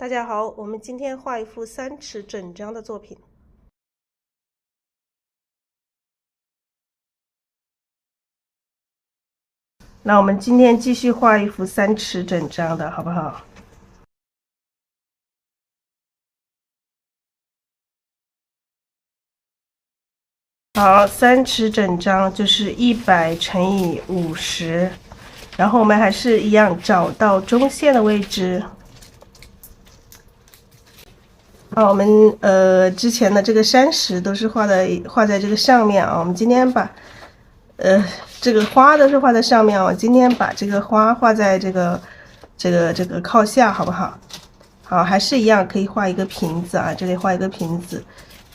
大家好，我们今天画一幅3尺整张的作品。那我们今天继续画一幅3尺整张的，好不好？好，3尺整张就是100乘以50，然后我们还是一样找到中线的位置。好，我们之前的这个山石都是画在这个上面啊，我们今天把这个花都是画在上面啊，我今天把这个花画在这个靠下，好不好？好，还是一样可以画一个瓶子啊，这里画一个瓶子，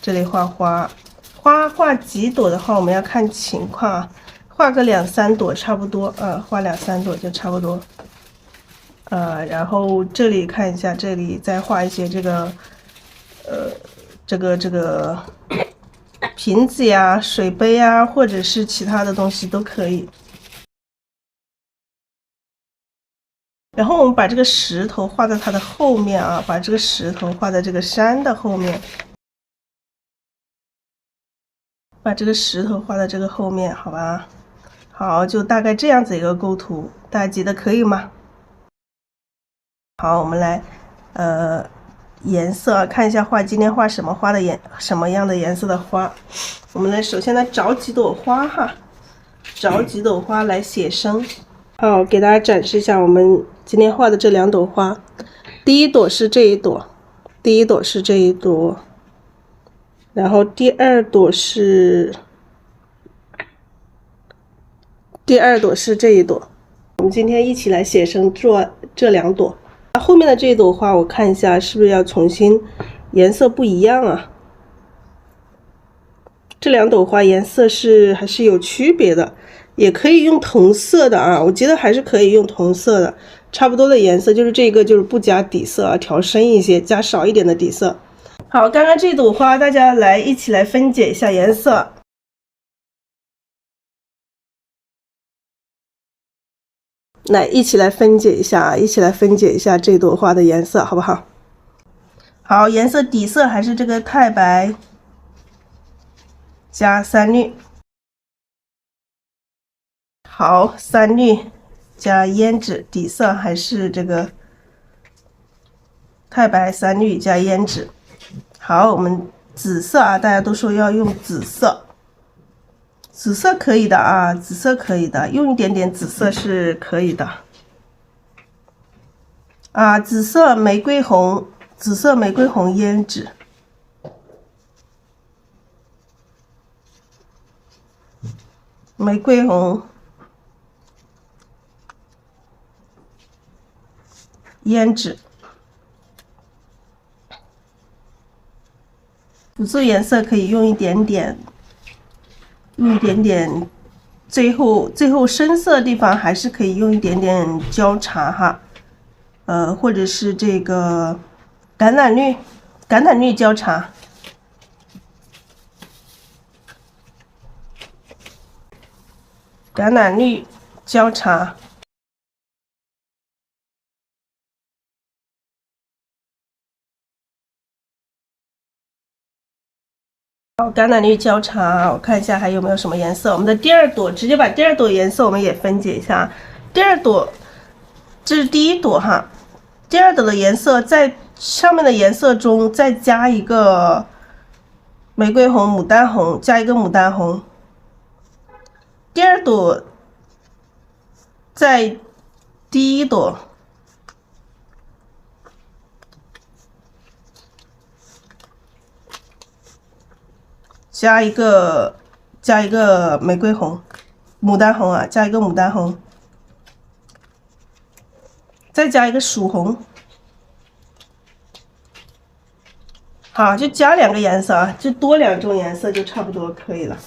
这里画花。花画几朵的话，我们要看情况啊，画个2、3朵差不多，画2、3朵就差不多。然后这里看一下，这里再画一些这个，这个瓶子呀、水杯呀，或者是其他的东西都可以。然后我们把这个石头画在它的后面啊，把这个石头画在这个山的后面。把这个石头画在这个后面，好吧？好，就大概这样子一个构图，大家记得可以吗？好，我们来，颜色看一下今天画什么花的什么样的颜色的花。我们首先来找几朵花哈，找几朵花来写生。好，给大家展示一下我们今天画的这2朵花。第一朵是这一朵，第一朵是这一朵。然后第二朵是这一朵。我们今天一起来写生做这2朵。后面的这一朵花，我看一下是不是要重新颜色不一样啊？这2朵花颜色还是有区别的，也可以用同色的啊。我记得还是可以用同色的，差不多的颜色，就是这个就是不加底色啊，调深一些，加少一点的底色。好，刚刚这朵花，大家一起来分解一下颜色。来，一起来分解一下，这朵花的颜色，好不好？好，颜色底色还是这个太白加3绿。好，3绿加胭脂，底色还是这个太白3绿加胭脂。好，我们紫色啊，大家都说要用紫色，紫色可以的啊，紫色可以的，用一点点紫色是可以的。啊，紫色玫瑰红胭脂。玫瑰红胭脂。辅助颜色可以用一点点，最后深色的地方还是可以用一点点焦茶哈，或者是这个橄榄绿焦茶。橄榄绿焦茶。好，橄榄绿焦茶，我看一下还有没有什么颜色。我们的第2朵，直接把第2朵颜色我们也分解一下。第2朵，这是第1朵哈。第2朵的颜色在上面的颜色中再加一个玫瑰红、牡丹红，加一个牡丹红。第2朵在第1朵加一个玫瑰红、牡丹红啊，加一个牡丹红，再加一个曙红。好，就加2个颜色啊，就多2种颜色就差不多可以了。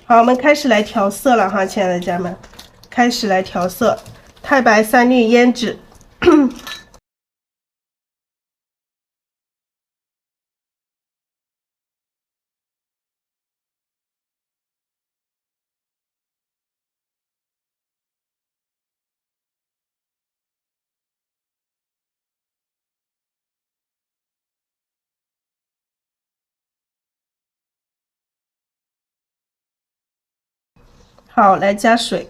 好，我们开始来调色了哈，亲爱的家人们，开始来调色。太白3绿胭脂。好，来加水。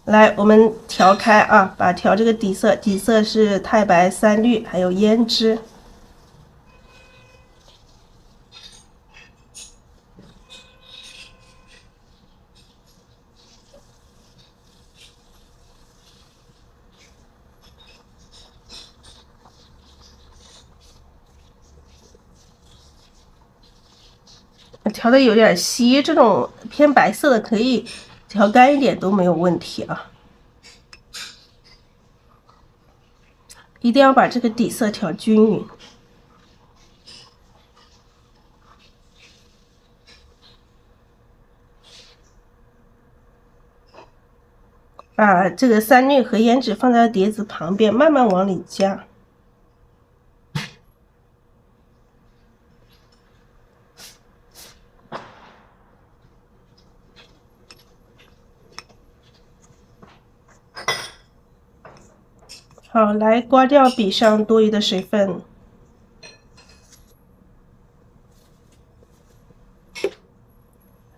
来，我们调开啊，把调这个底色，底色是太白、三绿，还有胭脂。调的有点稀，这种偏白色的可以调干一点都没有问题啊。一定要把这个底色调均匀。把这个三绿和胭脂放在碟子旁边，慢慢往里加。好，来刮掉笔上多余的水分。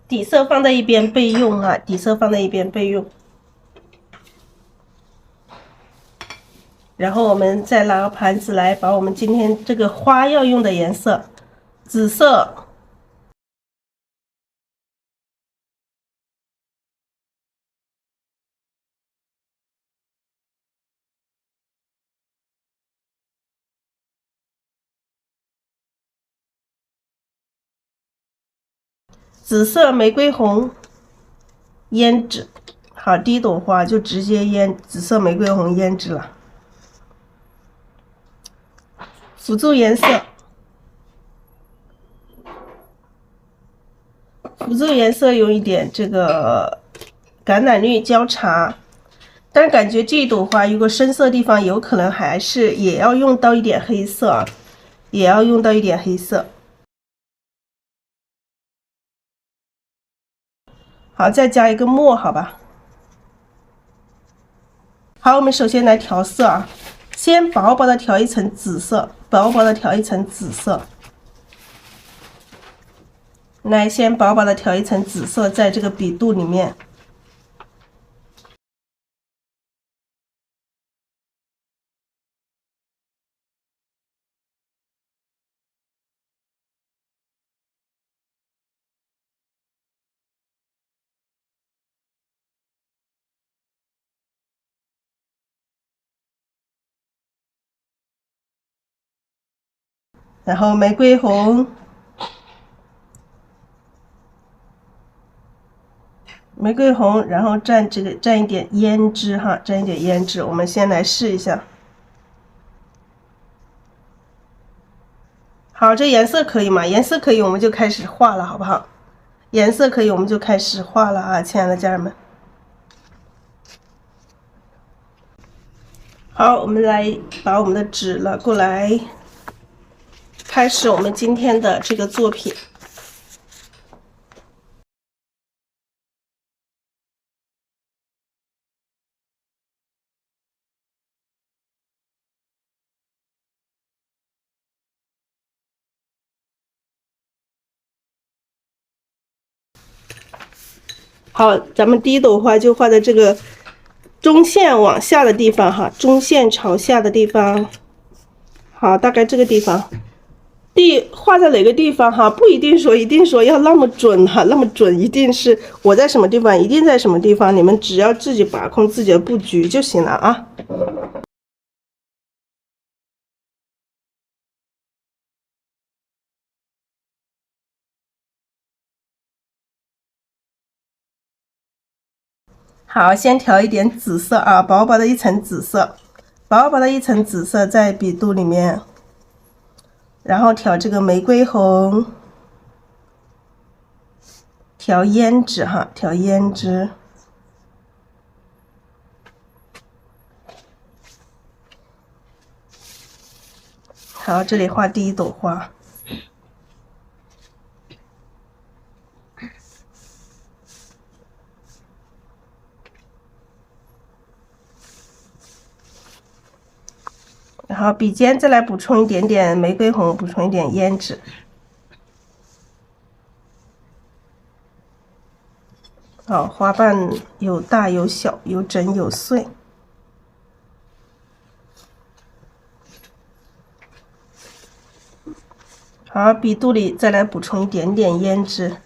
底色放在一边备用啊，底色放在一边备用。然后我们再拿个盘子来，把我们今天这个花要用的颜色，紫色。紫色玫瑰红胭脂，好，第一朵花就直接紫色玫瑰红胭脂了。辅助颜色，辅助颜色有一点这个橄榄绿焦茶，但是感觉这一朵花如果深色地方有可能还是也要用到一点黑色啊，也要用到一点黑色。好，再加一个墨，好吧。好，我们首先来调色啊，先薄薄的调一层紫色，薄薄的调一层紫色。来，先薄薄的调一层紫色，在这个笔肚里面。然后玫瑰红，玫瑰红，然后蘸一点胭脂哈，蘸一点胭脂。我们先来试一下。好，这颜色可以吗？颜色可以，我们就开始画了，好不好？颜色可以，我们就开始画了啊，亲爱的家人们。好，我们来把我们的纸拿过来。开始我们今天的这个作品。好，咱们第一朵花就画在这个中线往下的地方哈，中线朝下的地方。好，大概这个地方。画在哪个地方哈？不一定说要那么准哈，那么准一定是我在什么地方，一定在什么地方，你们只要自己把控自己的布局就行了啊。好，先调一点紫色啊，薄薄的一层紫色，薄薄的一层紫色在笔肚里面，然后调这个玫瑰红。调胭脂哈，调胭脂，好，这里画第一朵花。然后笔尖再来补充一点点玫瑰红，补充一点胭脂。好，花瓣有大有小，有整有碎。好，笔肚里再来补充一点点胭脂。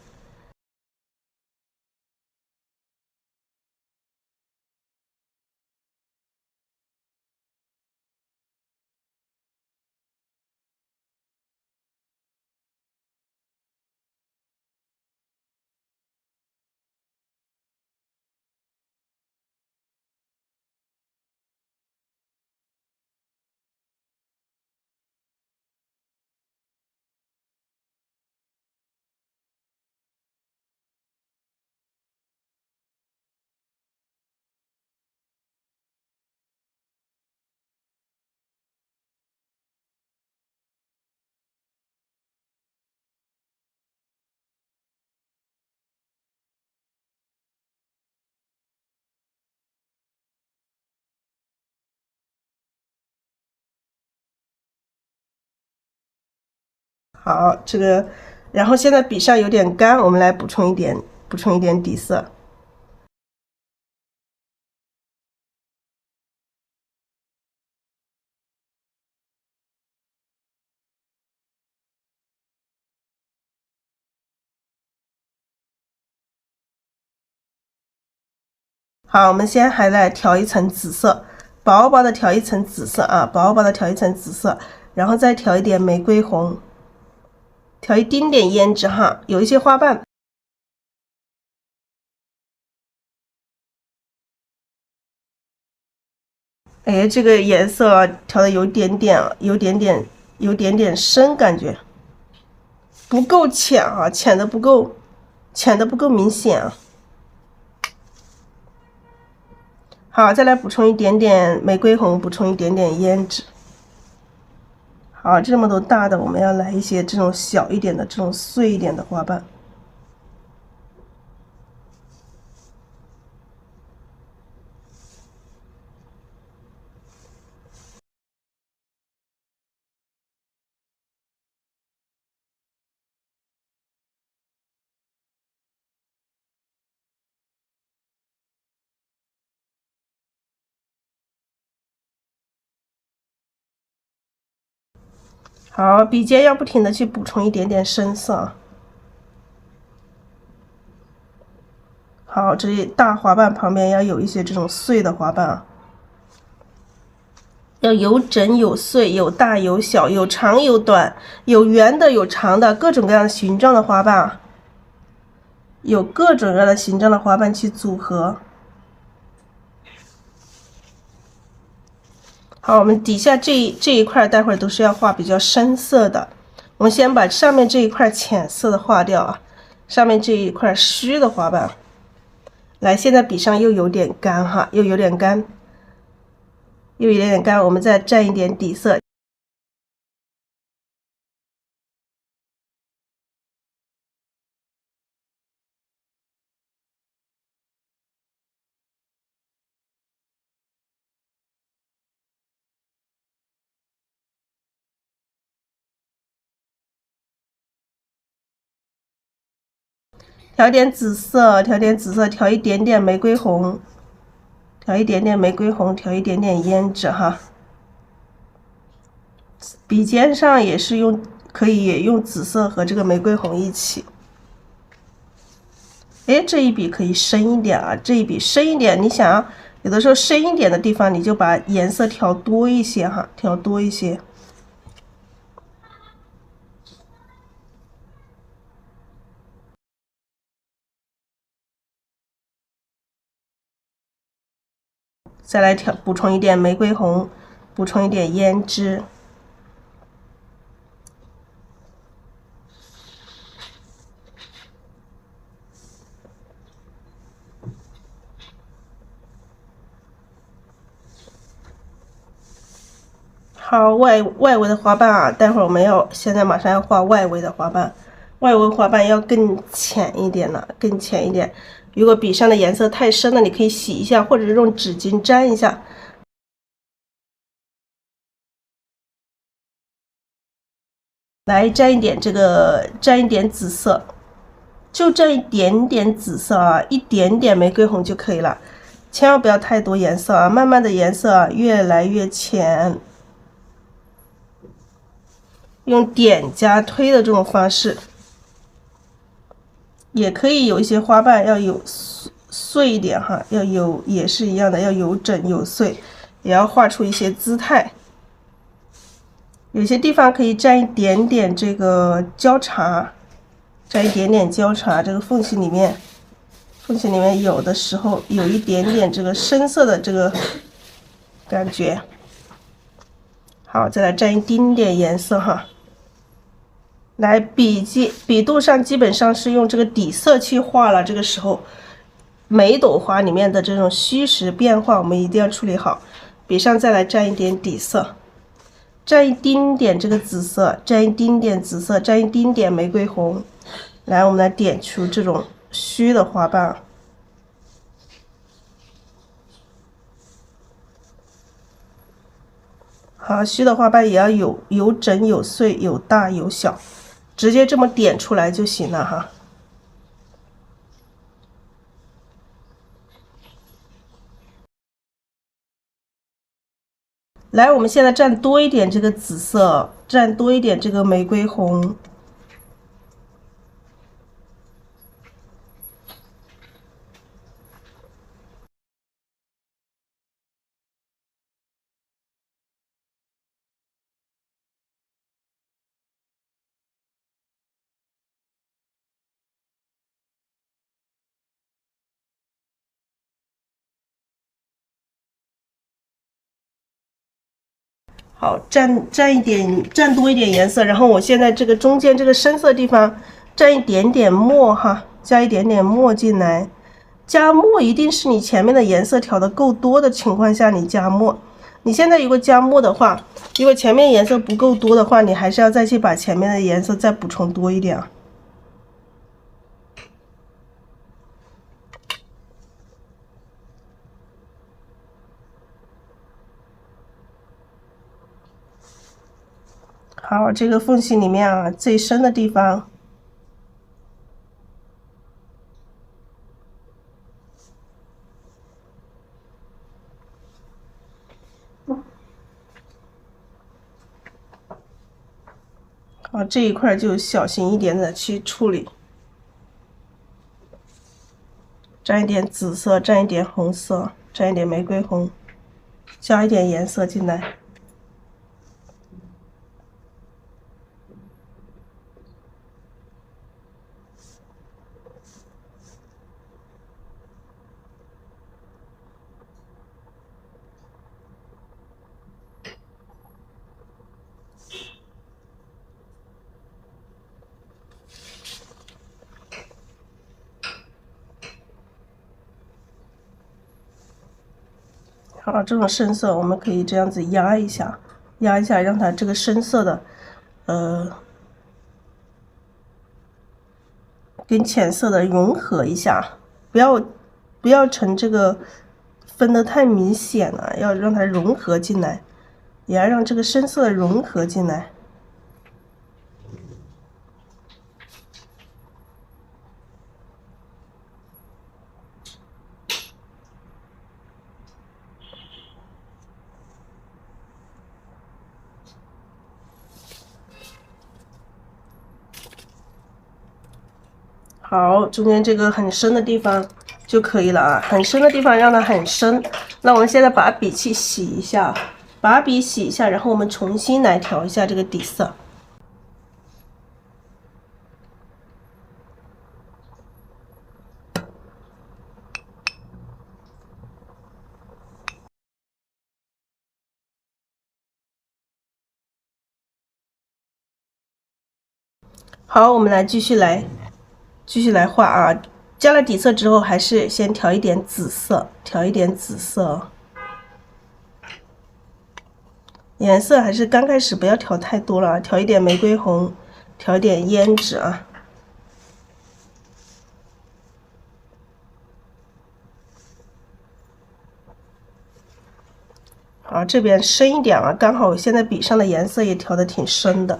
好，这个，然后现在笔上有点干，我们来补充一点底色。好，我们先还来调一层紫色，薄薄的调一层紫色啊，薄薄的调一层紫色，然后再调一点玫瑰红，调一丁点胭脂哈，有一些花瓣。哎，这个颜色调的有点点深，感觉不够浅啊，浅的不够明显啊。好，再来补充一点点玫瑰红，补充一点点胭脂。好，这么多大的，我们要来一些这种小一点的、这种碎一点的花瓣。好，笔尖要不停的去补充一点点深色。好，这里大花瓣旁边要有一些这种碎的花瓣啊，要有整有碎，有大有小，有长有短，有圆的有长的，各种各样的形状的花瓣啊，有各种各样的形状的花瓣去组合。好，我们底下这一块待会儿都是要画比较深色的，我们先把上面这一块浅色的画掉啊，上面这一块虚的花瓣。来，现在笔上又有点干哈，又有点干，我们再蘸一点底色。调点紫色，调一点点玫瑰红，调一点点胭脂哈。笔尖上也是可以用紫色和这个玫瑰红一起。哎，这一笔可以深一点啊，这一笔深一点，你想要有的时候深一点的地方，你就把颜色调多一些哈，调多一些。再来补充一点玫瑰红，补充一点胭脂。好，外围的花瓣啊，待会儿我们现在马上要画外围的花瓣，外围花瓣要更浅一点了，更浅一点。如果笔上的颜色太深了，你可以洗一下，或者是用纸巾沾一下。来沾一点沾一点紫色，就这一点点紫色啊，一点点玫瑰红就可以了，千万不要太多颜色啊，慢慢的颜色啊越来越浅。用点加推的这种方式，也可以有一些花瓣要有碎一点哈，要有也是一样的，要有整有碎，也要画出一些姿态。有些地方可以沾一点点这个焦茶，沾一点点焦茶，这个缝隙里面有的时候有一点点这个深色的这个感觉。好，再来沾一丁点颜色哈。来笔肚上基本上是用这个底色去画了，这个时候每一朵花里面的这种虚实变化我们一定要处理好。笔上再来沾一点底色，沾一丁点这个紫色，沾一丁点紫色，沾一丁点玫瑰红。来，我们来点出这种虚的花瓣。好，虚的花瓣也要有整有碎，有大有小。直接这么点出来就行了哈。来，我们现在蘸多一点这个紫色，蘸多一点这个玫瑰红。好，蘸多一点颜色，然后我现在这个中间这个深色地方蘸一点点墨哈，加一点点墨进来。加墨一定是你前面的颜色调的够多的情况下你加墨。你现在如果加墨的话，如果前面颜色不够多的话，你还是要再去把前面的颜色再补充多一点啊。好，这个缝隙里面啊，最深的地方，好，这一块就小心一点的去处理，沾一点紫色，沾一点红色，沾一点玫瑰红，加一点颜色进来。好，这种深色我们可以这样子压一下，让它这个深色的，跟浅色的融合一下，不要成这个分得太明显了，要让它融合进来，也要让这个深色融合进来。好，中间这个很深的地方就可以了啊，很深的地方让它很深。那我们现在把笔去洗一下，把笔洗一下，然后我们重新来调一下这个底色。好，我们来继续来画啊。加了底色之后，还是先调一点紫色，颜色还是刚开始不要调太多了，调一点玫瑰红，调一点胭脂啊。好，这边深一点啊，刚好我现在笔上的颜色也调的挺深的，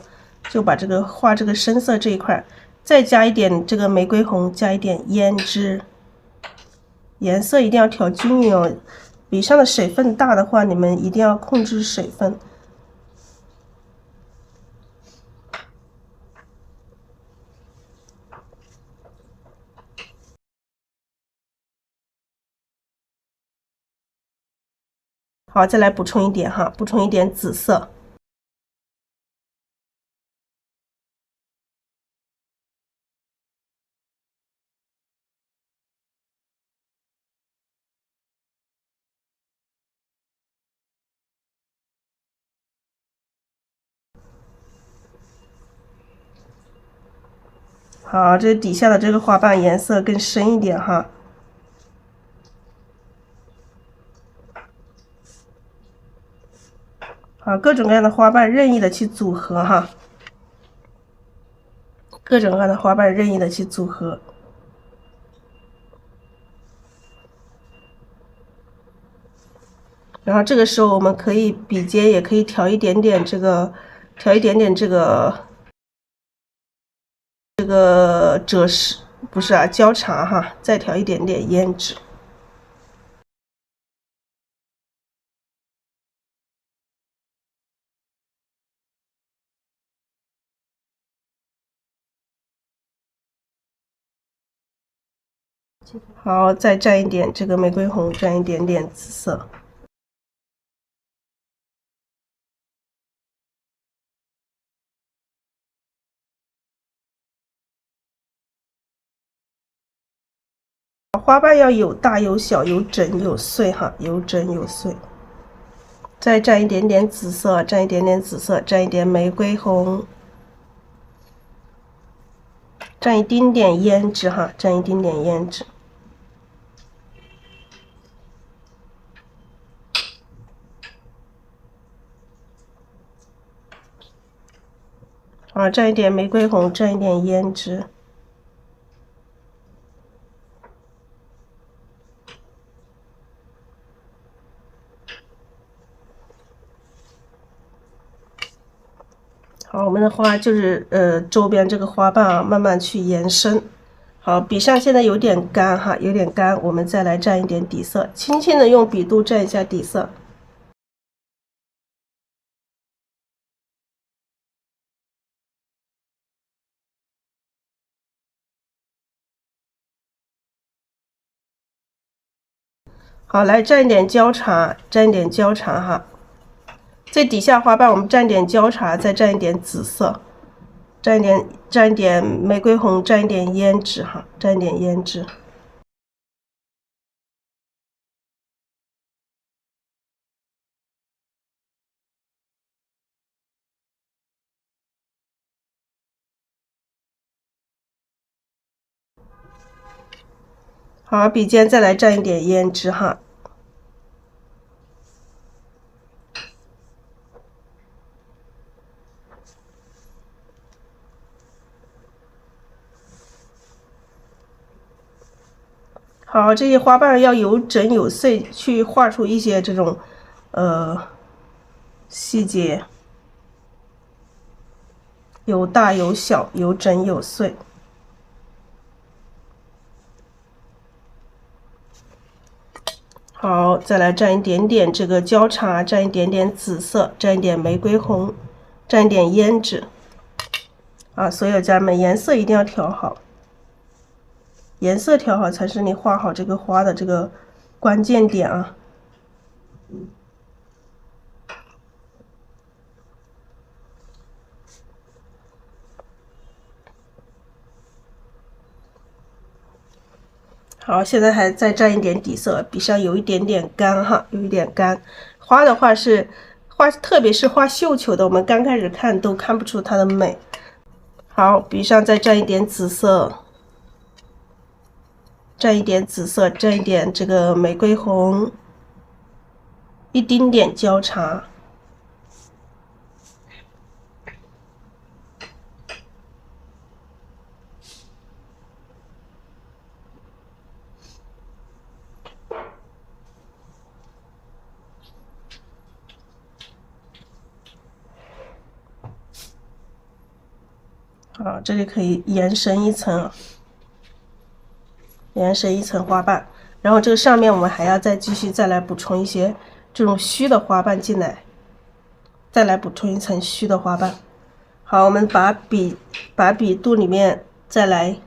就把这个画这个深色这一块，再加一点这个玫瑰红，加一点胭脂，颜色一定要调均匀哦。笔上的水分大的话，你们一定要控制水分。好，再来补充一点哈，补充一点紫色。好，这底下的这个花瓣颜色更深一点哈。好，各种各样的花瓣任意的去组合哈，各种各样的花瓣任意的去组合。然后这个时候我们可以笔尖也可以调一点点这个，调一点点这个赭石，不是啊，焦茶哈，再调一点点胭脂。好，再蘸一点这个玫瑰红，蘸一点点紫色。花瓣要有大有小，有整有碎哈，有整有碎。再蘸一点点紫色，蘸一点点紫色，蘸一点玫瑰红，蘸一丁点胭脂哈，蘸一丁点胭脂。蘸一点玫瑰红，蘸一点胭脂。好，我们的花就是周边这个花瓣啊，慢慢去延伸。好，笔上现在有点干哈，有点干，我们再来蘸一点底色，轻轻的用笔肚蘸一下底色。好，来蘸一点焦茶，蘸一点焦茶哈。最底下花瓣我们蘸点焦茶，再蘸一点紫色，蘸一点玫瑰红，蘸一点胭脂哈，蘸一点胭脂。好，笔尖再来蘸一点胭脂哈。好，这些花瓣要有整有碎，去画出一些这种细节，有大有小，有整有碎。好，再来蘸一点点这个焦茶，蘸一点点紫色，蘸一点玫瑰红，蘸一点胭脂。啊，所有家人们，颜色一定要调好，颜色调好才是你画好这个花的这个关键点啊。好，现在还再蘸一点底色，笔上有一点点干哈，有一点干。花的话是画，特别是画绣球的，我们刚开始看都看不出它的美。好，笔上再蘸一点紫色，蘸一点紫色，蘸一点这个玫瑰红，一丁点焦茶。好，这里可以延伸一层，延伸一层花瓣，然后这个上面我们还要继续来补充一些这种虚的花瓣进来，再来补充一层虚的花瓣。好，我们把笔肚里面再来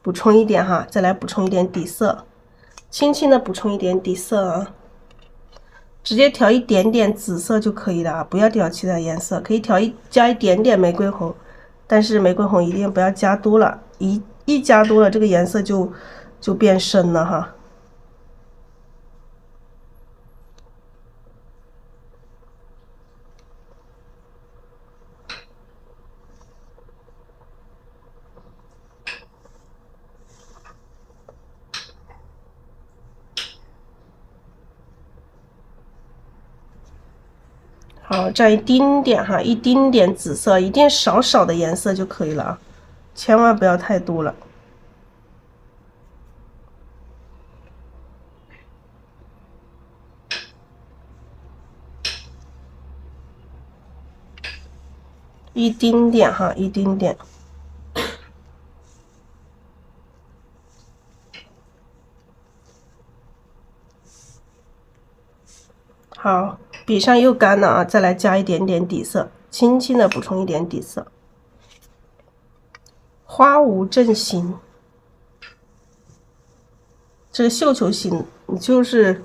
补充一点哈，再来补充一点底色，轻轻的补充一点底色啊，直接调一点点紫色就可以了啊，不要调其他颜色，可以加一点点玫瑰红，但是玫瑰红一定不要加多了，一加多了这个颜色就变深了哈。好，这样一丁点哈，一丁点紫色，一定少少的颜色就可以了啊，千万不要太多了。一丁点哈，一丁点。好，笔上又干了啊，再来加一点点底色，轻轻的补充一点底色。花无正形，这个绣球形，你就是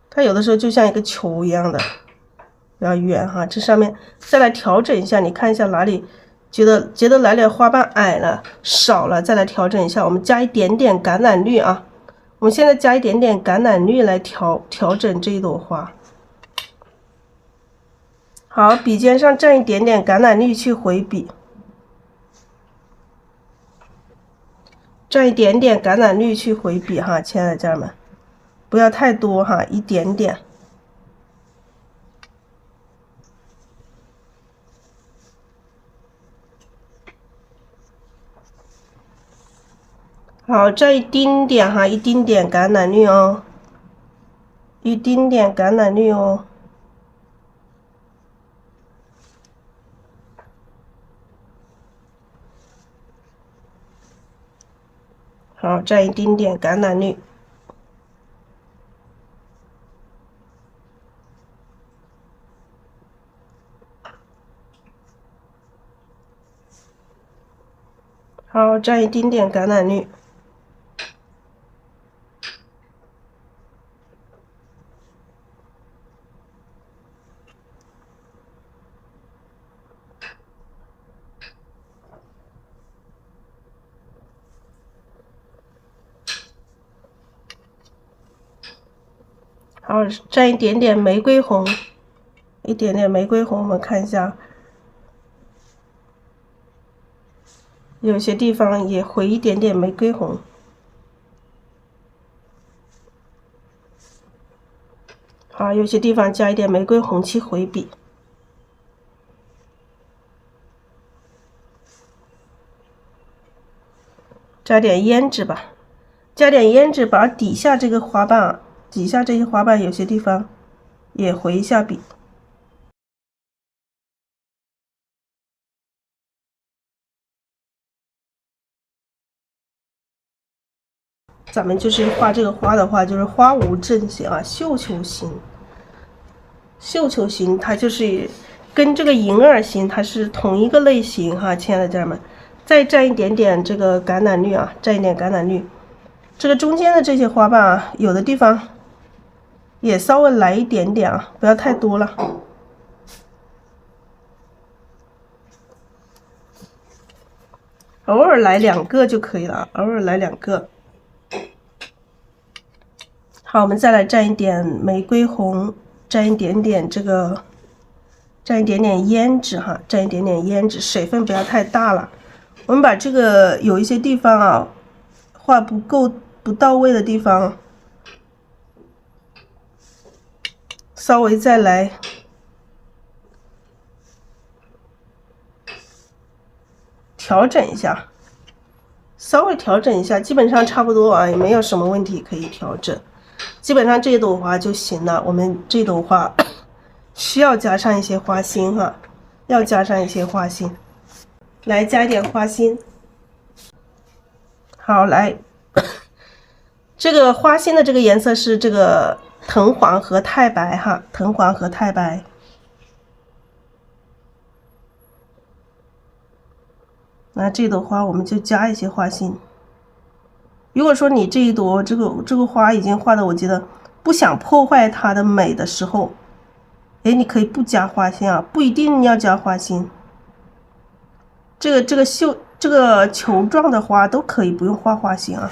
它有的时候就像一个球一样的，比较圆哈。这上面再来调整一下，你看一下哪里觉得哪里花瓣矮了、少了，再来调整一下。我们加一点点橄榄绿啊。我们现在加一点点橄榄绿来调整这一朵花。好，笔尖上蘸一点点橄榄绿去回笔，蘸一点点橄榄绿去回笔哈，亲爱的家人们，不要太多哈，一点点。好，蘸一丁点哈，一丁点橄榄绿哦，一丁点橄榄绿哦。好，蘸一丁点橄榄绿。好，蘸一丁点橄榄绿。好，蘸一点点玫瑰红，一点点玫瑰红，我们看一下，有些地方也回一点点玫瑰红。好，有些地方加一点玫瑰红去回笔，加点胭脂吧，加点胭脂，把底下这个花瓣啊，底下这些花瓣有些地方也回一下笔。咱们就是画这个花的话，就是花无正形啊，绣球形。绣球形它就是跟这个银耳形它是同一个类型哈，亲爱的家人们。再蘸一点点这个橄榄绿啊，蘸一点橄榄绿。这个中间的这些花瓣啊，有的地方也稍微来一点点啊，不要太多了。偶尔来2个就可以了，偶尔来2个。好，我们再来蘸一点玫瑰红，蘸一点点胭脂哈，蘸一点点胭脂，水分不要太大了。我们把这个有一些地方啊，画不到位的地方，稍微再来调整一下，稍微调整一下，基本上差不多啊，也没有什么问题可以调整。基本上这一朵花就行了。我们这朵花需要加上一些花心哈，要加上一些花心，来加一点花心。好，来，这个花心的这个颜色是这个藤黄和太白哈，藤黄和太白。那这朵花我们就加一些花心。如果说你这一朵这个花已经画的，我觉得不想破坏它的美的时候，哎，你可以不加花心啊，不一定要加花心。这个球状的花都可以不用画花心啊。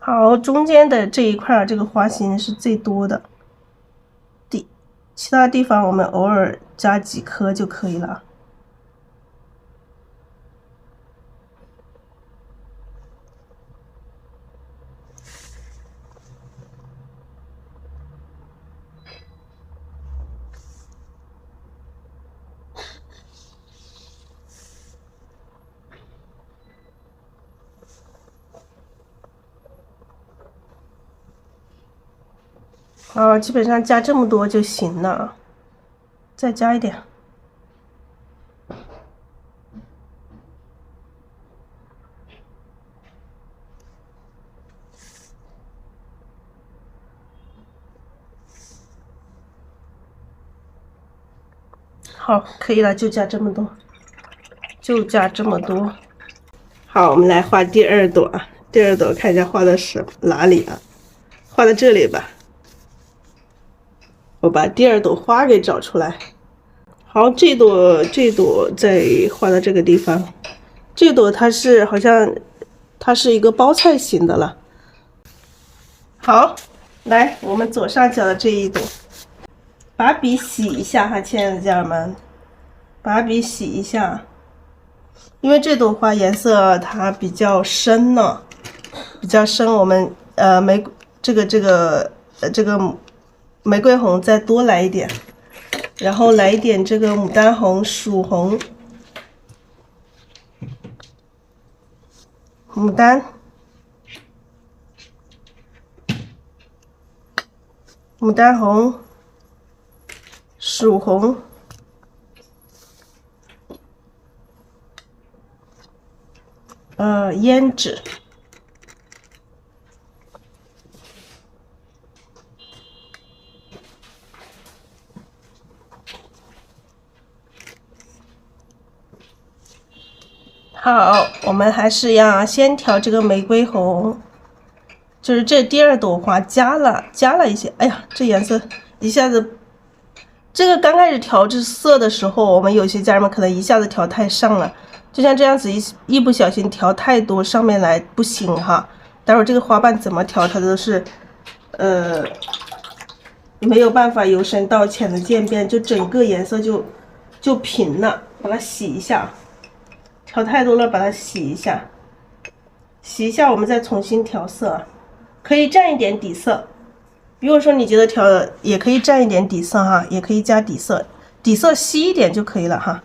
好，中间的这一块这个花心是最多的，其他地方我们偶尔加几颗就可以了。基本上加这么多就行了，再加一点。好，可以了，就加这么多，就加这么多。好，我们来画第二朵啊，第二朵看一下画的是哪里啊？画在这里吧。我把第二朵花给找出来。好，这朵再画到这个地方。这朵它是好像它是一个包菜型的了。好，来我们左上角的这一朵，把笔洗一下哈，亲爱的家人们，把笔洗一下，因为这朵花颜色它比较深呢，比较深，我们这个玫瑰红再多来一点，然后来一点这个牡丹红、曙红、牡丹、牡丹红、曙红、胭脂。好，我们还是要先调这个玫瑰红，就是这第二朵花加了一些，哎呀，这颜色一下子，这个刚开始调这色的时候，我们有些家人们可能一下子调太上了，就像这样子一不小心调太多上面来不行哈，待会儿这个花瓣怎么调它都是，没有办法由深到浅的渐变，就整个颜色就平了，把它洗一下。调太多了，把它洗一下，洗一下，我们再重新调色，可以蘸一点底色。如果说你觉得调也可以蘸一点底色哈，也可以加底色，底色稀一点就可以了哈。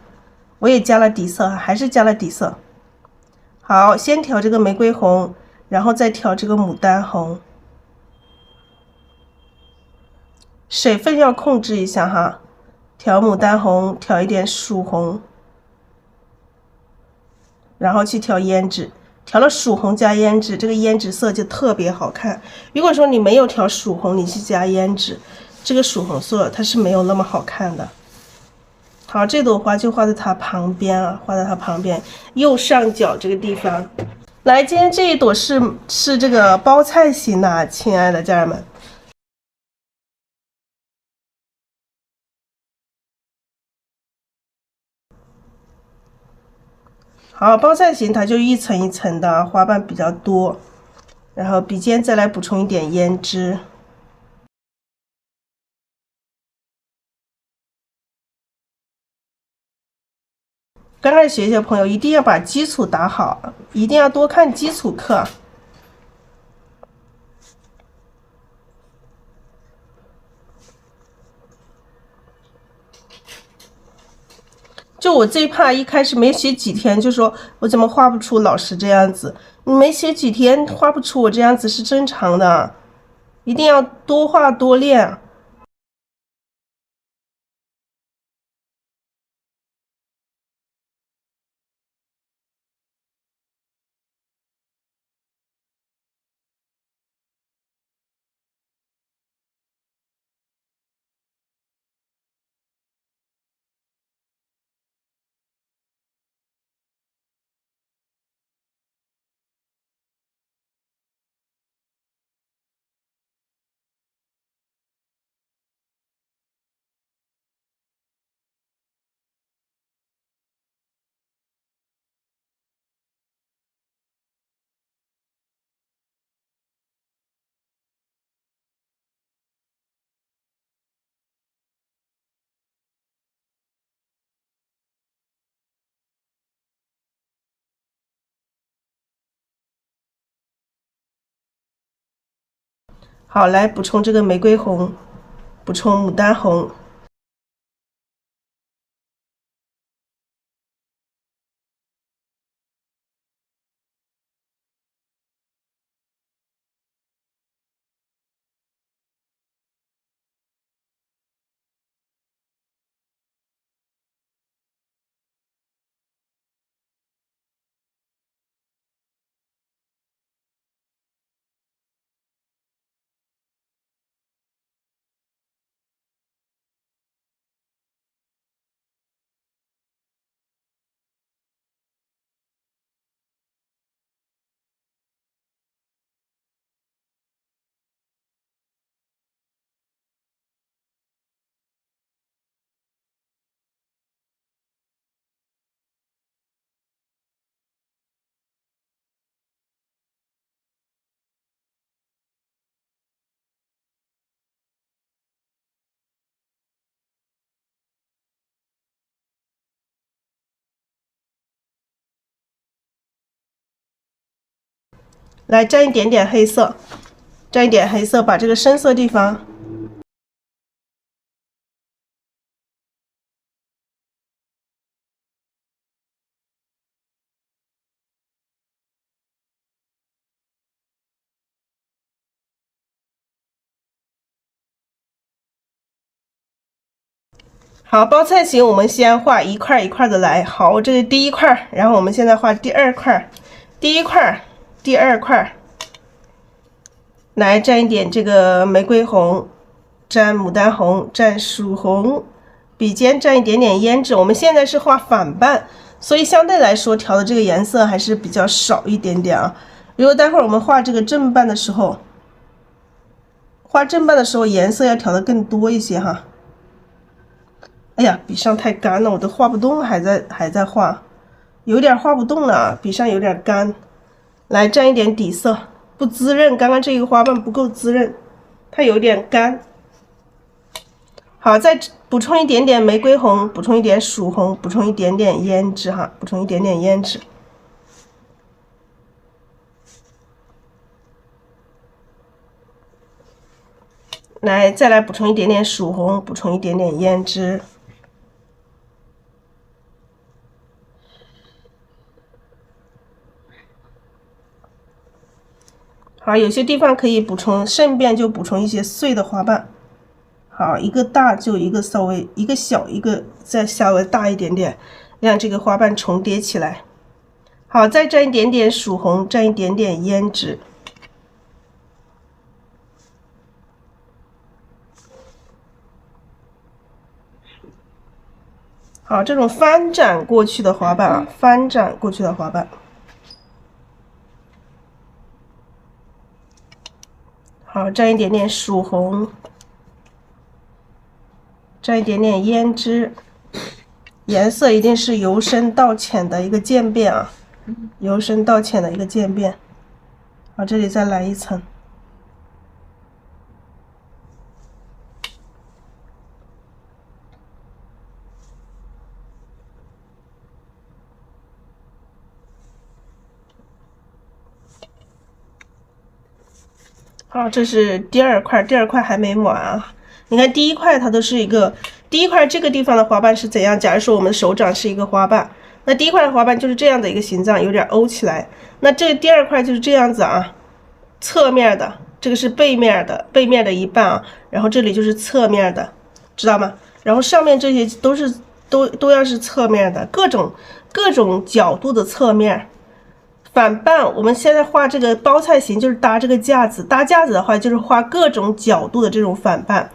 我也加了底色，还是加了底色。好，先调这个玫瑰红，然后再调这个牡丹红，水分要控制一下哈。调牡丹红，调一点曙红。然后去调胭脂，调了曙红加胭脂，这个胭脂色就特别好看。如果说你没有调曙红，你去加胭脂，这个曙红色它是没有那么好看的。好，这朵花就画在它旁边啊，画在它旁边右上角这个地方。来，今天这一朵是这个包菜型的，亲爱的家人们。好，包菜型它就一层一层的，花瓣比较多，然后笔尖再来补充一点胭脂。刚开始学习的朋友一定要把基础打好，一定要多看基础课。就我这一趴一开始没写几天，就说我怎么画不出老师这样子？你没写几天画不出我这样子是正常的，一定要多画多练。好，来补充这个玫瑰红，补充牡丹红。来沾一点点黑色，沾一点黑色，把这个深色地方。好，包菜型我们先画一块一块的来。好，这是第一块，然后我们现在画第二块，第一块，第二块。来蘸一点这个玫瑰红，蘸牡丹红，蘸曙红，笔尖蘸一点点胭脂。我们现在是画反半，所以相对来说调的这个颜色还是比较少一点点啊。如果待会儿我们画这个正半的时候，颜色要调的更多一些哈。哎呀，笔上太干了，我都画不动，还在画，有点画不动了，笔上有点干。来蘸一点底色，不滋润，刚刚这个花瓣不够滋润，它有点干。好，再补充一点点玫瑰红，补充一点曙红，补充一点点胭脂哈，补充一点点胭脂。来，再来补充一点点曙红，补充一点点胭脂。好，有些地方可以补充，顺便就补充一些碎的花瓣。好，一个大就一个稍微，一个小一个再稍微大一点点，让这个花瓣重叠起来。好，再蘸一点点曙红，蘸一点点胭脂。好，这种翻展过去的花瓣啊，翻展过去的花瓣。好，蘸一点点曙红，蘸一点点胭脂，颜色一定是由深到浅的一个渐变啊，由深到浅的一个渐变。好，这里再来一层。好，这是第二块，第二块还没完啊。你看第一块它都是一个第一块这个地方的花瓣是怎样？假如说我们的手掌是一个花瓣，那第一块的花瓣就是这样的一个形状，有点 O 起来。那这第二块就是这样子啊，侧面的，这个是背面的一半啊，然后这里就是侧面的，知道吗？然后上面这些都要是侧面的，各种角度的侧面。反半，我们现在画这个包菜形就是搭这个架子，搭架子的话就是画各种角度的这种反半。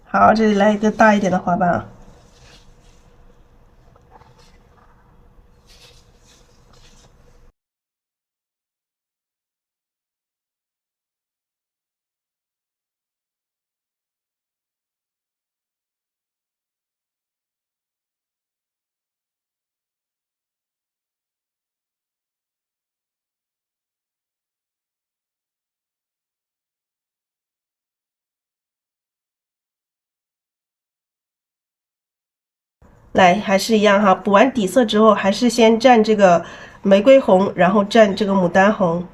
好，这里来一个大一点的花瓣啊。来，还是一样哈，补完底色之后，还是先蘸这个玫瑰红，然后蘸这个牡丹红。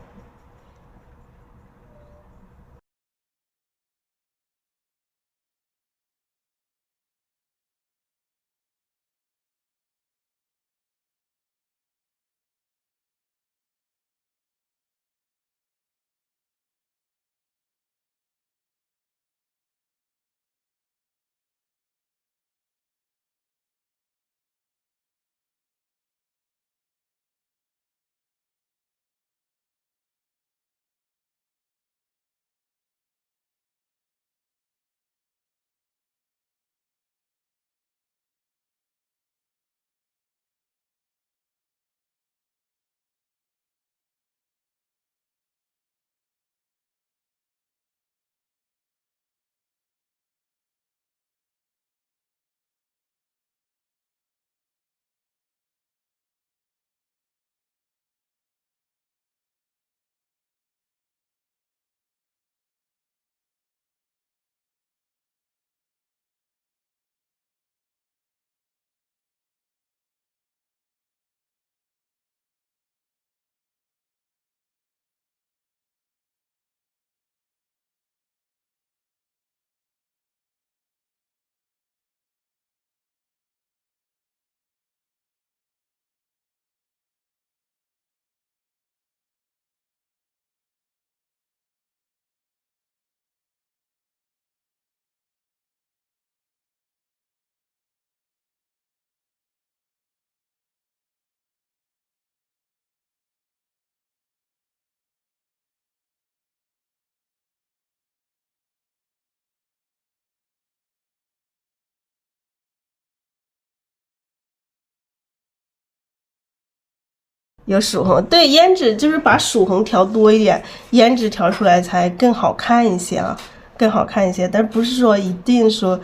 有曙红，对，胭脂就是把曙红调多一点，胭脂调出来才更好看一些啊，更好看一些。但不是说一定说，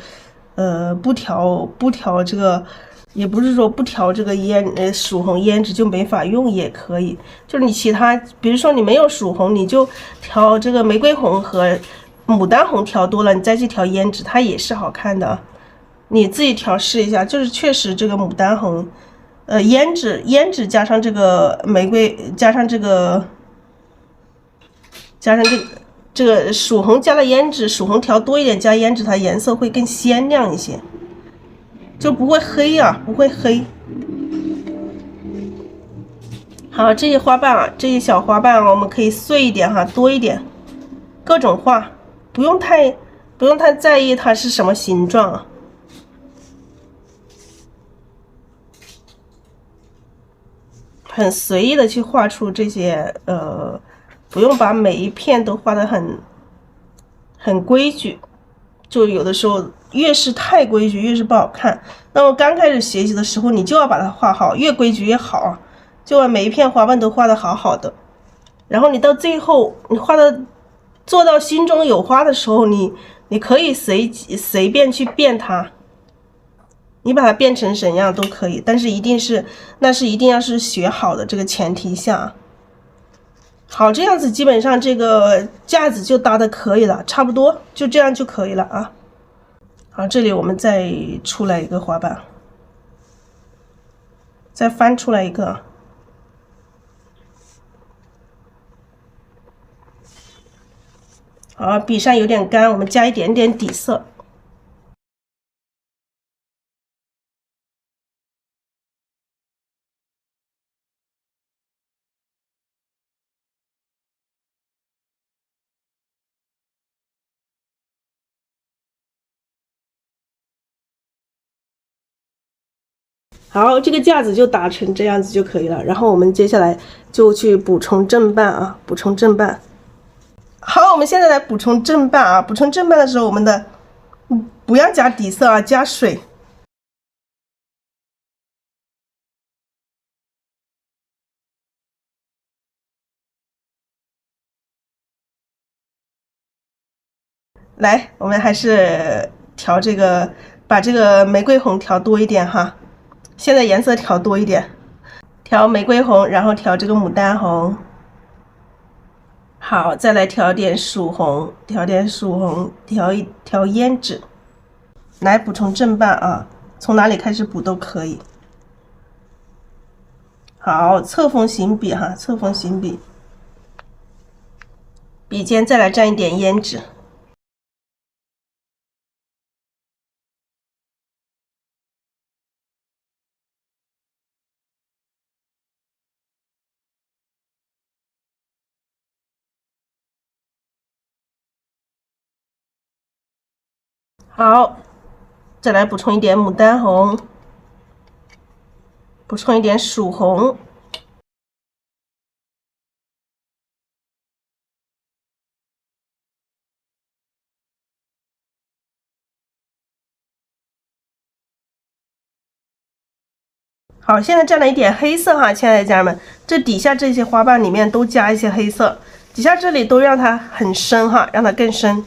不调这个，也不是说不调这个曙红胭脂就没法用，也可以。就是你其他，比如说你没有曙红，你就调这个玫瑰红和牡丹红调多了，你再去调胭脂，它也是好看的。你自己调试一下，就是确实这个牡丹红，胭脂加上这个玫瑰，加上这个曙红加了胭脂，曙红调多一点加胭脂，它颜色会更鲜亮一些，就不会黑啊，不会黑。好，这些花瓣啊，这些小花瓣啊，我们可以碎一点哈，多一点，各种画，不用太在意它是什么形状啊。很随意的去画出这些，不用把每一片都画得很规矩，就有的时候越是太规矩越是不好看。那么刚开始学习的时候，你就要把它画好，越规矩越好，就把每一片花瓣都画得好好的。然后你到最后，你画的做到心中有花的时候，你可以随便去变它。你把它变成什么样都可以，但是一定要是学好的这个前提下。好，这样子基本上这个架子就搭的可以了，差不多就这样就可以了啊。好，这里我们再出来一个花瓣，再翻出来一个。好，笔上有点干，我们加一点点底色。好，这个架子就打成这样子就可以了。然后我们接下来就去补充正瓣啊，补充正瓣。好，我们现在来补充正瓣啊。补充正瓣的时候，我们的不要加底色啊，加水。来，我们还是调这个，把这个玫瑰红调多一点哈。现在颜色调多一点，调玫瑰红，然后调这个牡丹红。好，再来调点曙红，调胭脂，来补充正瓣啊。从哪里开始补都可以。好，侧锋行笔哈，侧锋行笔，笔尖再来蘸一点胭脂。好，再来补充一点牡丹红，补充一点曙红。好，现在蘸了一点黑色哈，亲爱的家人们，这底下这些花瓣里面都加一些黑色，底下这里都让它很深哈，让它更深。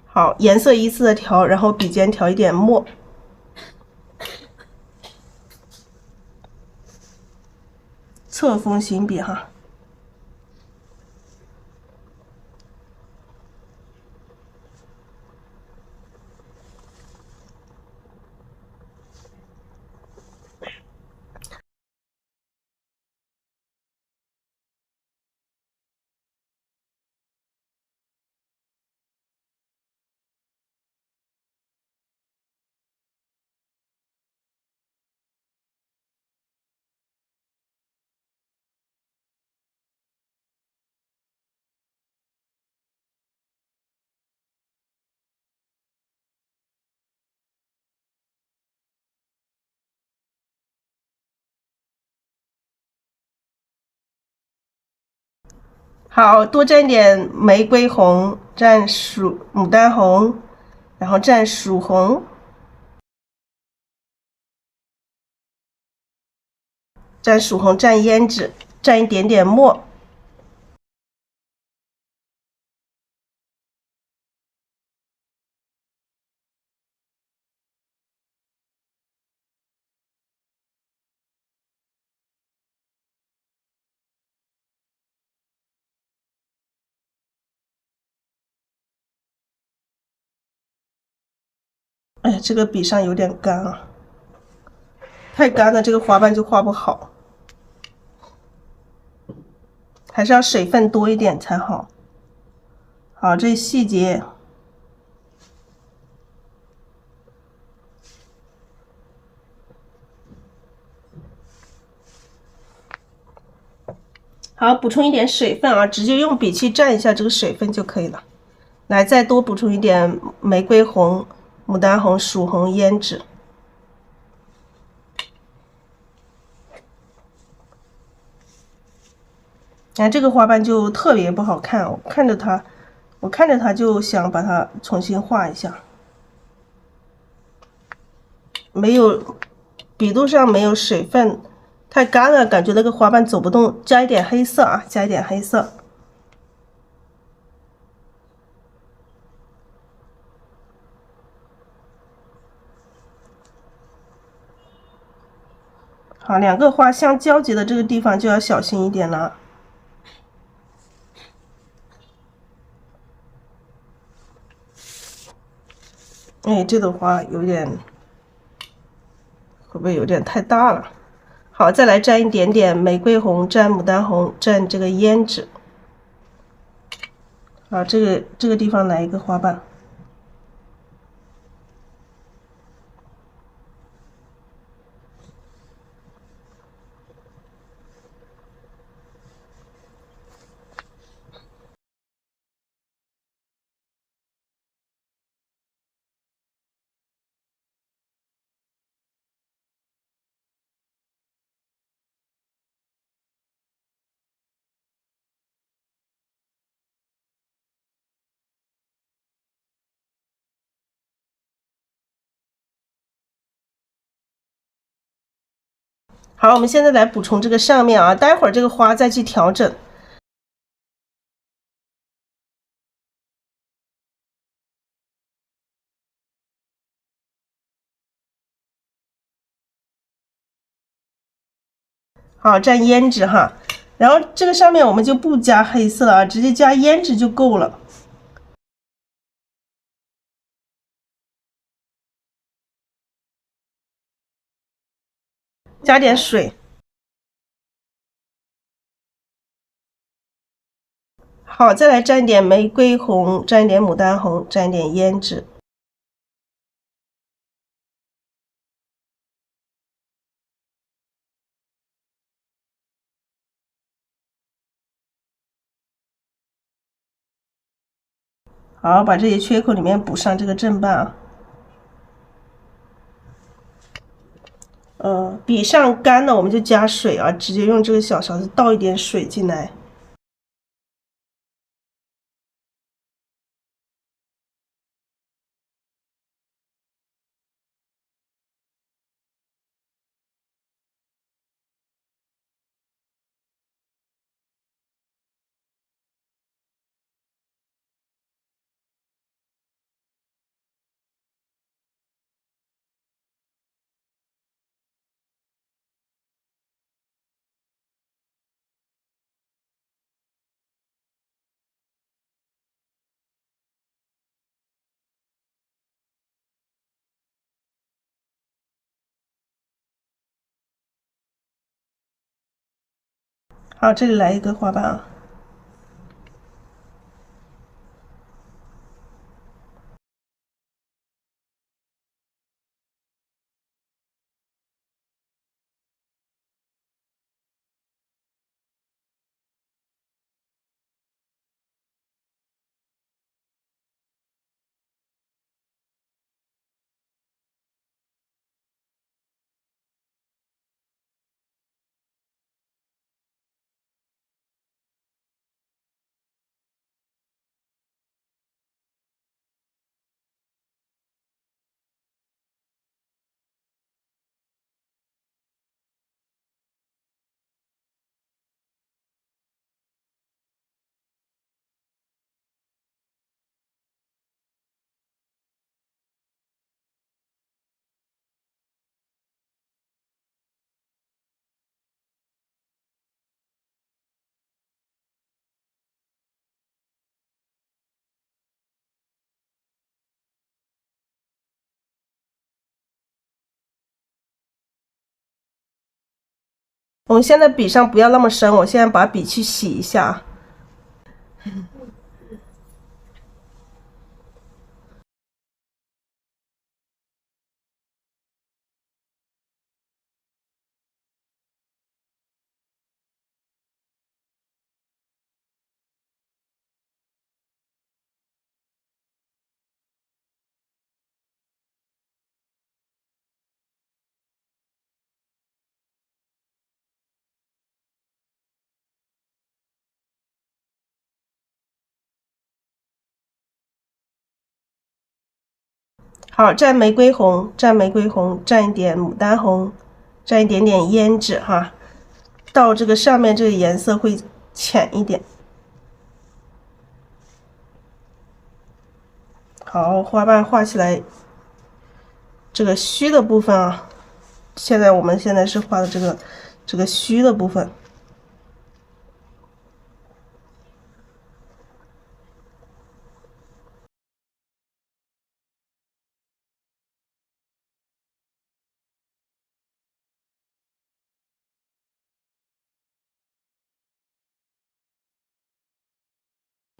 好，颜色依次的调，然后笔尖调一点墨。侧锋行笔哈。好，多蘸点玫瑰红，蘸牡丹红，然后蘸曙红，蘸曙红，蘸胭脂，蘸一点点墨。哎，这个笔上有点干啊，太干了，这个花瓣就画不好，还是要水分多一点才好。好，这细节。好，补充一点水分啊，直接用笔去蘸一下这个水分就可以了。来，再多补充一点玫瑰红、牡丹红、曙红、胭脂。哎，这个花瓣就特别不好看，我看着它就想把它重新画一下，没有笔肚上没有水分，太干了，感觉那个花瓣走不动，加一点黑色啊，加一点黑色。好，两个花相交集的这个地方就要小心一点了。哎，这朵花有点，会不会有点太大了？好，再来蘸一点点玫瑰红，蘸牡丹红，蘸这个胭脂。好，这个地方来一个花瓣。好，我们现在来补充这个上面啊，待会儿这个花再去调整。好，蘸胭脂哈，然后这个上面我们就不加黑色啊，直接加胭脂就够了。加点水。好，再来蘸一点玫瑰红，蘸一点牡丹红，蘸一点胭脂。好，把这些缺口里面补上这个正瓣啊。笔上干了我们就加水啊，直接用这个小勺子倒一点水进来。好，这里来一个花瓣啊。我们现在笔上不要那么深，我现在把笔去洗一下。好，蘸玫瑰红，蘸玫瑰红，蘸一点牡丹红，蘸一点点胭脂哈，到这个上面这个颜色会浅一点。好，花瓣画起来，这个虚的部分啊，我们现在是画的这个虚的部分。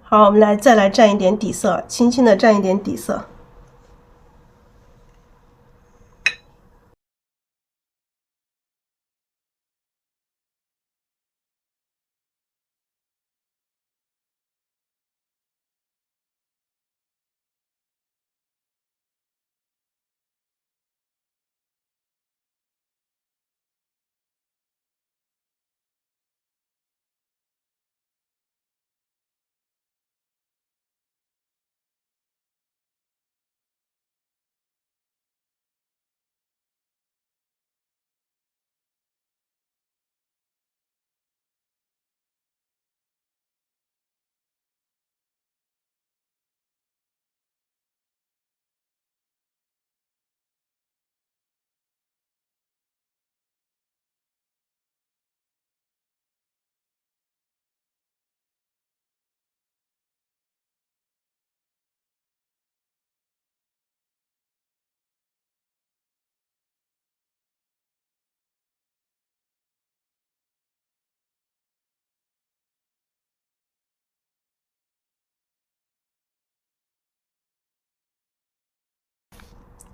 好，我们再来蘸一点底色，轻轻的蘸一点底色。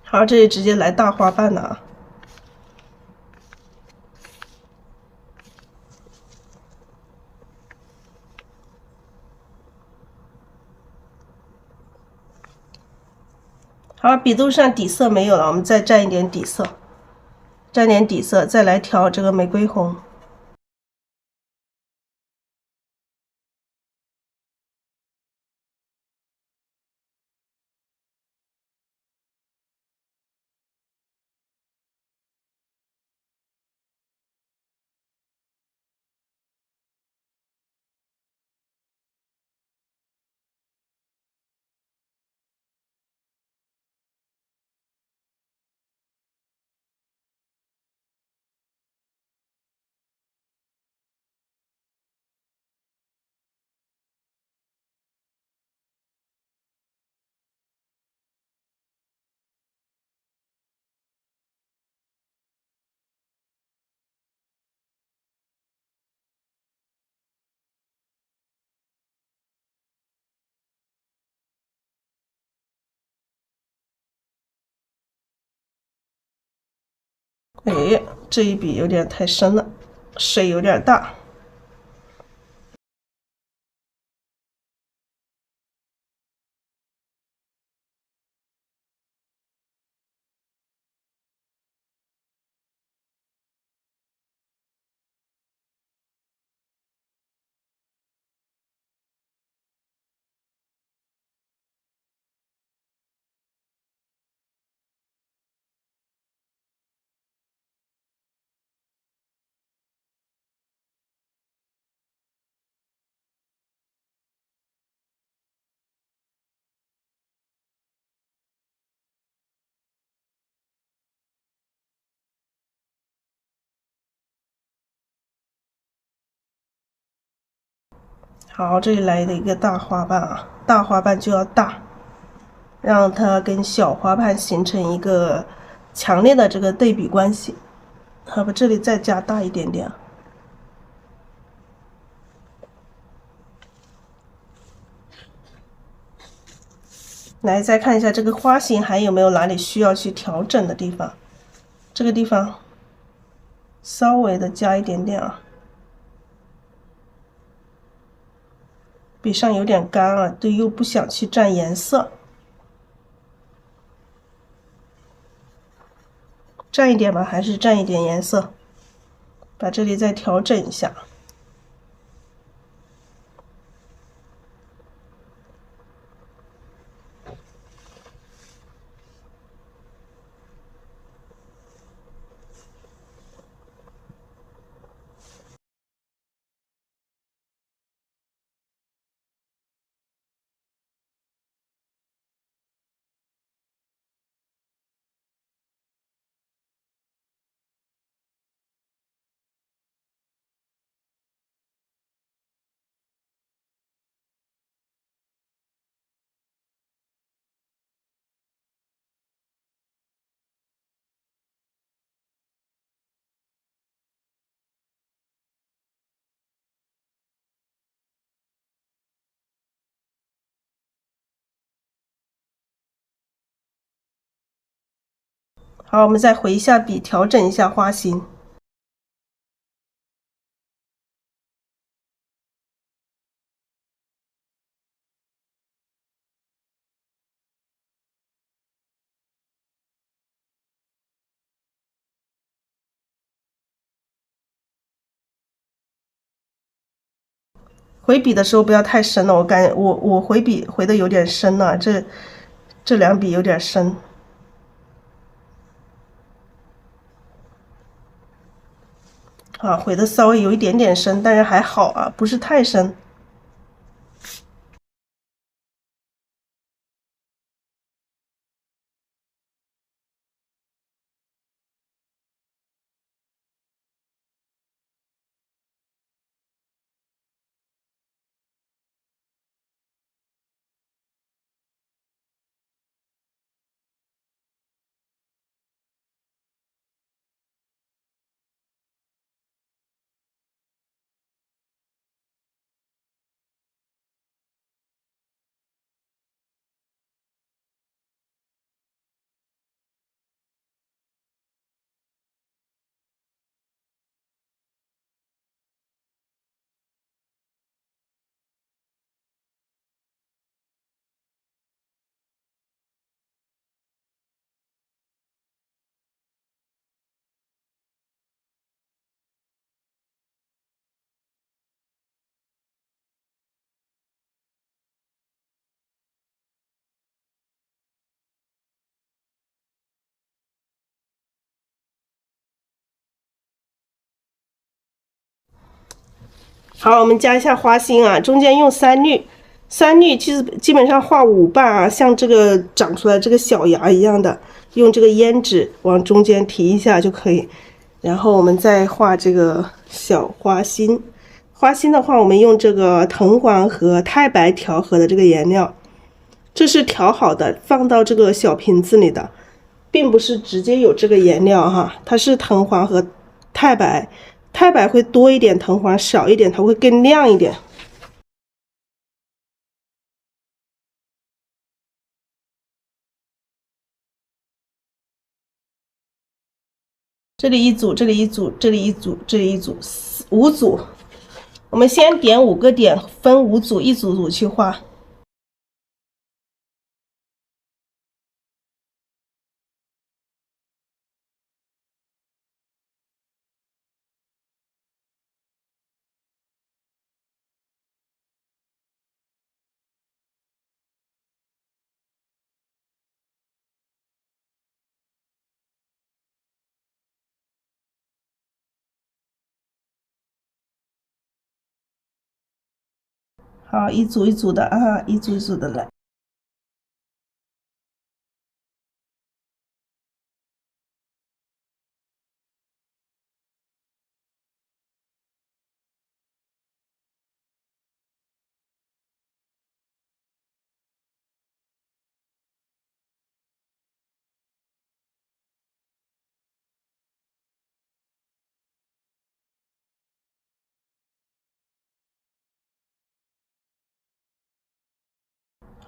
好，这里直接来大花瓣了啊。好，笔肚上底色没有了，我们再蘸一点底色，蘸点底色，再来调这个玫瑰红。哎，这一笔有点太深了，水有点大。好，这里来的一个大花瓣啊，大花瓣就要大，让它跟小花瓣形成一个强烈的这个对比关系。好吧，这里再加大一点点。来，再看一下这个花型还有没有哪里需要去调整的地方。这个地方稍微的加一点点啊，笔上有点干啊，对，又不想去蘸颜色，蘸一点吧，还是蘸一点颜色，把这里再调整一下。好，我们再回一下笔，调整一下花型。回笔的时候不要太深了，我回笔回的有点深了，这两笔有点深。啊，回的稍微有一点点深，但是还好啊，不是太深。好，我们加一下花心啊，中间用三绿，三绿基本上画5瓣啊，像这个长出来这个小芽一样的，用这个胭脂往中间提一下就可以。然后我们再画这个小花心，花心的话，我们用这个藤黄和太白调和的这个颜料，这是调好的，放到这个小瓶子里的，并不是直接有这个颜料哈，它是藤黄和太白。太白会多一点，藤黄少一点，它会更亮一点。这里一组，这里一组，这里一组，这里一组，5组。我们先点5个点，分5组，一组组去画。好，一组一组的啊，一组一组的来。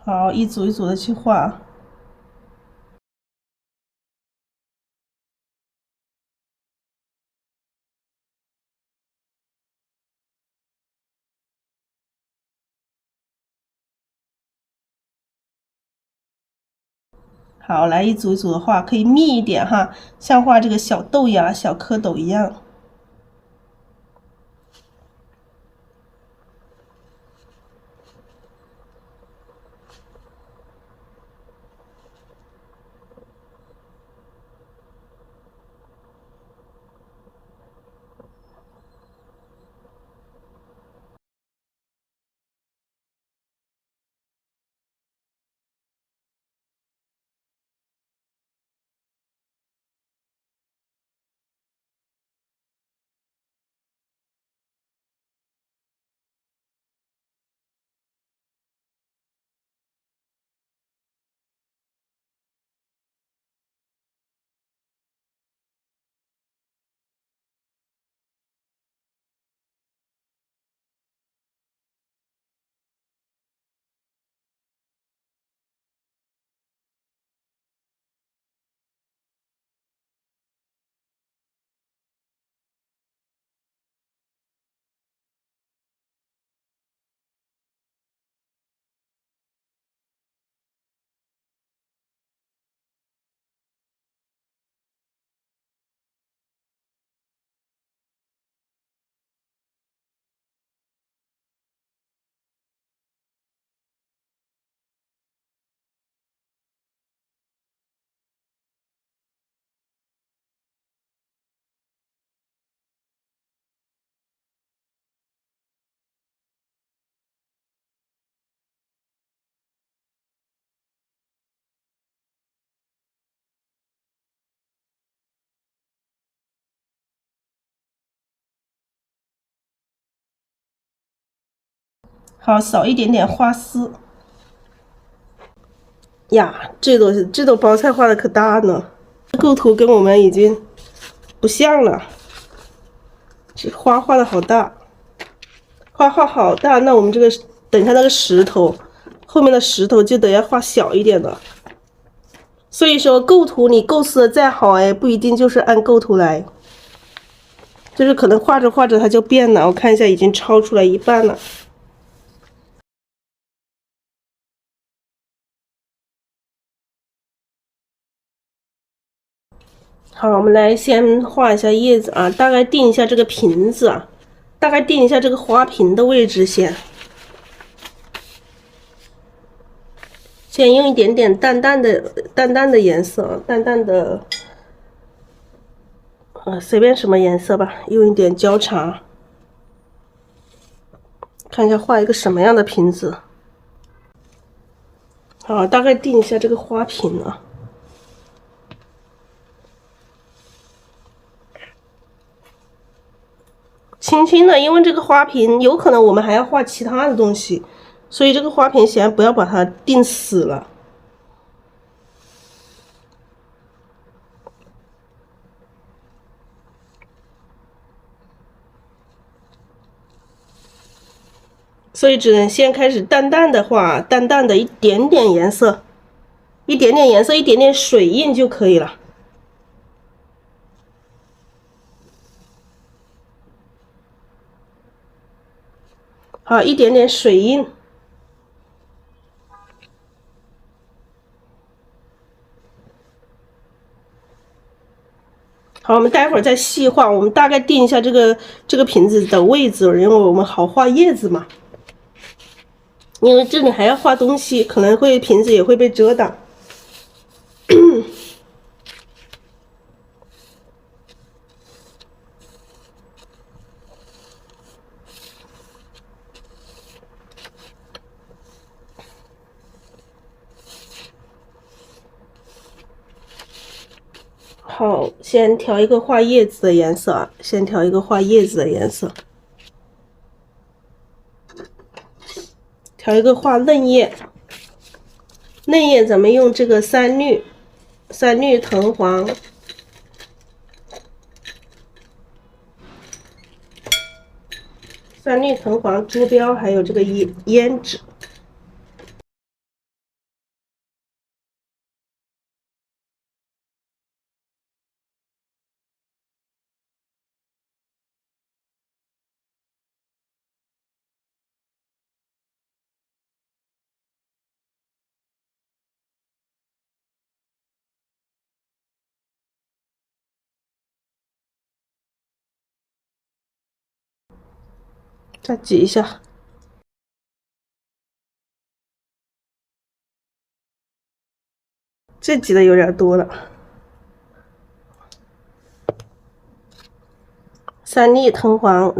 好，一组一组的去画。好，来一组一组的画，可以密一点哈，像画这个小豆芽、小蝌蚪一样。好，少一点点花丝。呀，这朵包菜画的可大呢，构图跟我们已经不像了。这花画的好大，花画好大，那我们这个等一下那个石头，后面的石头就得要画小一点的。所以说构图你构思的再好，哎，不一定就是按构图来，就是可能画着画着它就变了。我看一下，已经超出来一半了。好，我们来先画一下叶子啊，大概定一下这个瓶子啊，大概定一下这个花瓶的位置先。先用一点点淡淡的颜色，淡淡的，随便什么颜色吧，用一点焦茶，看一下画一个什么样的瓶子。好，大概定一下这个花瓶啊。轻轻的，因为这个花瓶有可能我们还要画其他的东西，所以这个花瓶先不要把它定死了。所以只能先开始淡淡的画，淡淡的一点点颜色，一点点颜色，一点点水印就可以了。好，一点点水印。好，我们待会儿再细画，我们大概定一下这个瓶子的位置，因为我们好画叶子嘛。因为这里还要画东西，可能会瓶子也会被遮挡。好，先调一个画叶子的颜色，先调一个画叶子的颜色，调一个画嫩叶。嫩叶咱们用这个三绿藤黄。三绿藤黄、朱标，还有这个胭脂。再挤一下，这挤的有点多了。三粒藤黄，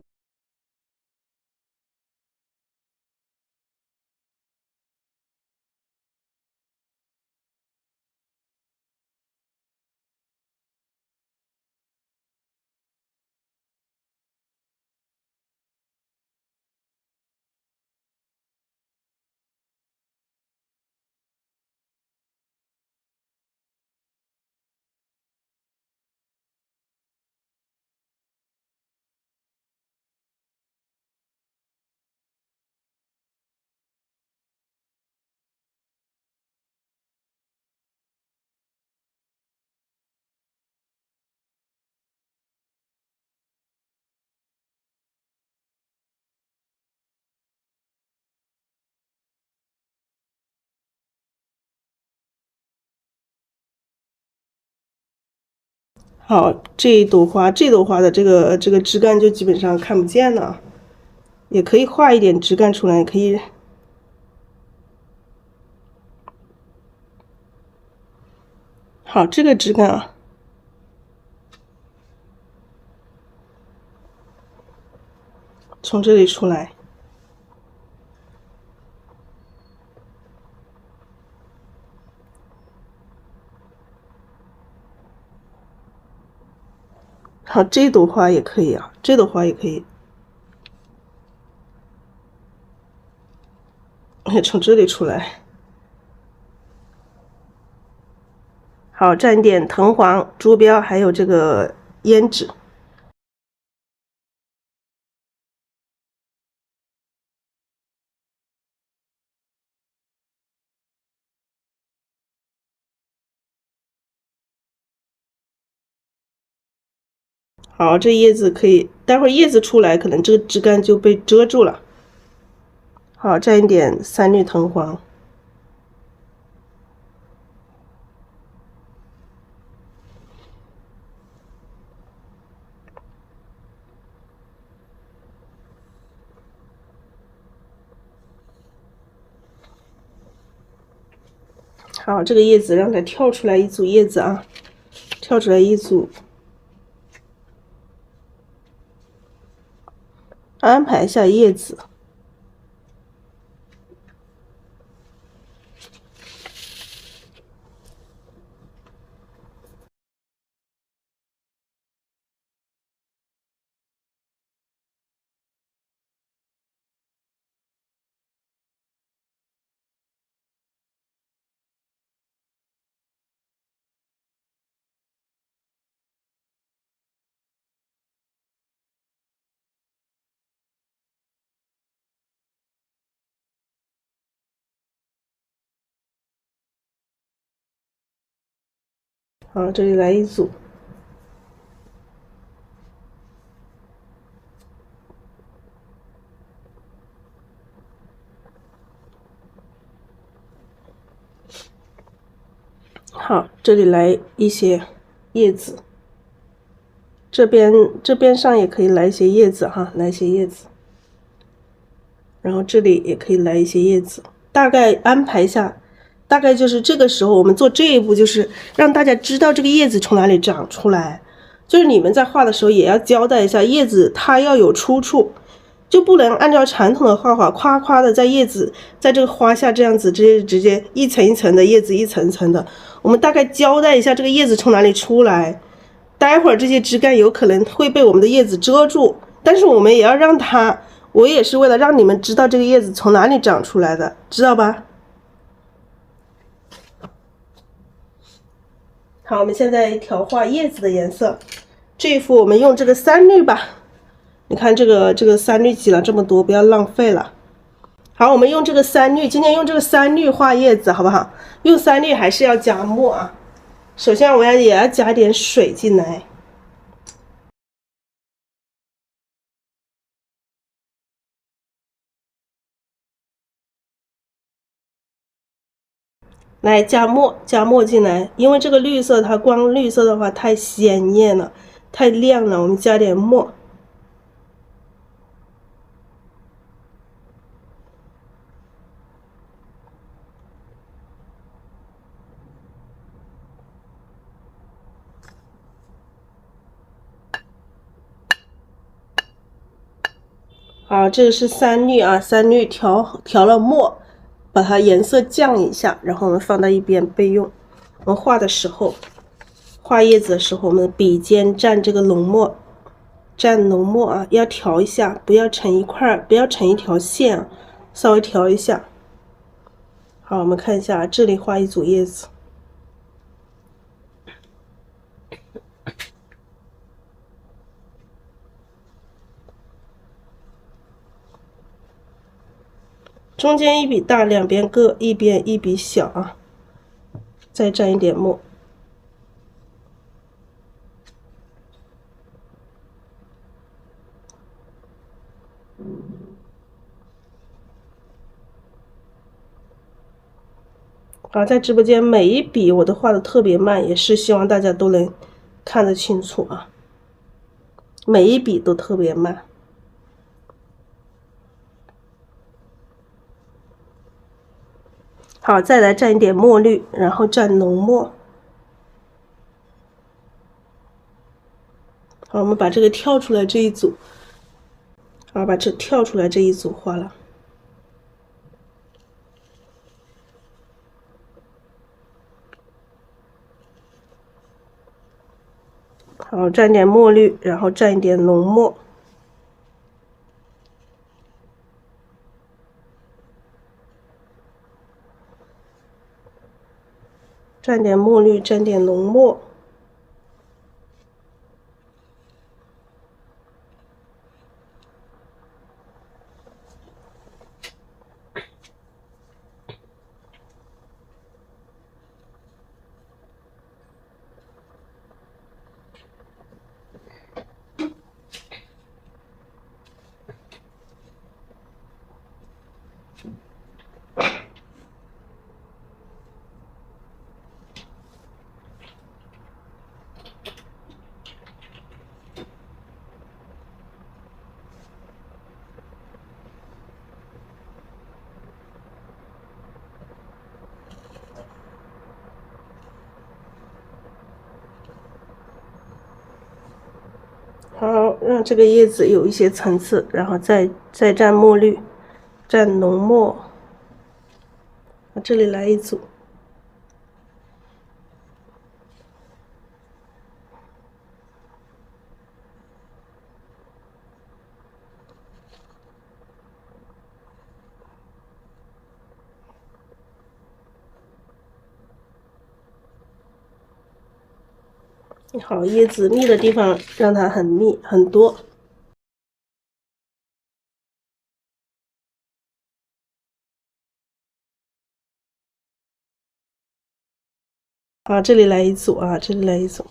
好，这朵花的这个枝干就基本上看不见了，也可以画一点枝干出来，也可以。好，这个枝干啊，从这里出来。好，这朵花也可以啊，这朵花也可以，从这里出来。好，蘸点藤黄、朱标，还有这个胭脂。好，这叶子可以，待会儿叶子出来，可能这个枝干就被遮住了。好，蘸一点三绿藤黄。好，这个叶子让它跳出来一组叶子啊，跳出来一组，安排一下叶子。好，这里来一组。好，这里来一些叶子，这边上也可以来一些叶子哈，来一些叶子，然后这里也可以来一些叶子，大概安排一下，大概就是这个时候我们做这一步，就是让大家知道这个叶子从哪里长出来，就是你们在画的时候也要交代一下，叶子它要有出处。就不能按照传统的画法，夸夸的在叶子在这个花下这样子直接一层一层的叶子一层层的。我们大概交代一下这个叶子从哪里出来，待会儿这些枝干有可能会被我们的叶子遮住，但是我们也要让它，我也是为了让你们知道这个叶子从哪里长出来的，知道吧？好，我们现在调画叶子的颜色，这一幅我们用这个3绿吧。你看这个3绿挤了这么多，不要浪费了。好，我们用这个3绿，今天用这个3绿画叶子，好不好？用3绿还是要加墨啊。首先我也要加点水进来。来加墨进来，因为这个绿色它光绿色的话太鲜艳了，太亮了，我们加点墨。好，这个是3绿啊，3绿调了墨，把它颜色降一下，然后我们放到一边备用。我们画的时候，画叶子的时候，我们笔尖蘸这个浓墨，蘸浓墨啊，要调一下，不要成一块，不要成一条线啊，稍微调一下。好，我们看一下，这里画一组叶子。中间一笔大，两边各一边一笔小啊，再蘸一点墨。好，在直播间每一笔我都画的特别慢，也是希望大家都能看得清楚啊，每一笔都特别慢。好，再来蘸一点墨绿，然后蘸浓墨。好，我们把这个跳出来这一组，好，把这跳出来这一组画了。好，蘸点墨绿，然后蘸一点浓墨。蘸点墨绿，蘸点浓墨。好，让这个叶子有一些层次，然后再蘸墨绿，蘸浓墨。这里来一组。好，叶子密的地方让它很密很多。好，这里来一组啊，这里来一组。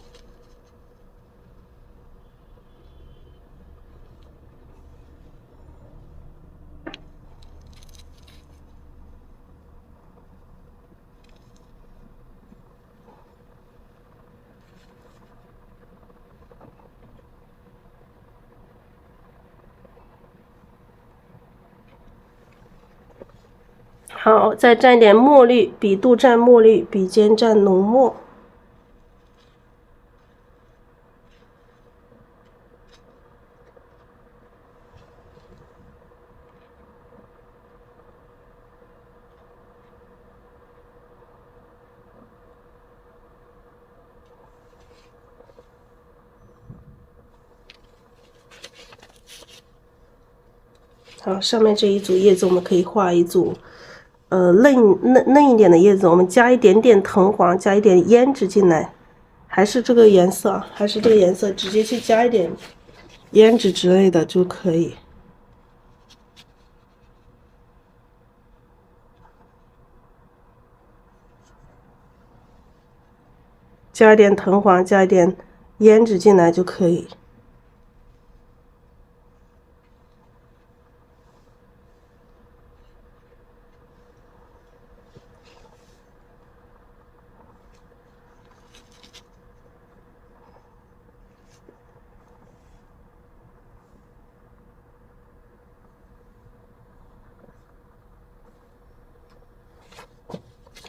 好，再蘸一点墨绿，笔肚蘸墨绿，笔尖蘸浓墨。好，上面这一组叶子我们可以画一组，嫩一点的叶子，我们加一点点藤黄，加一点胭脂进来，还是这个颜色，直接去加一点胭脂之类的就可以。加一点藤黄，加一点胭脂进来就可以。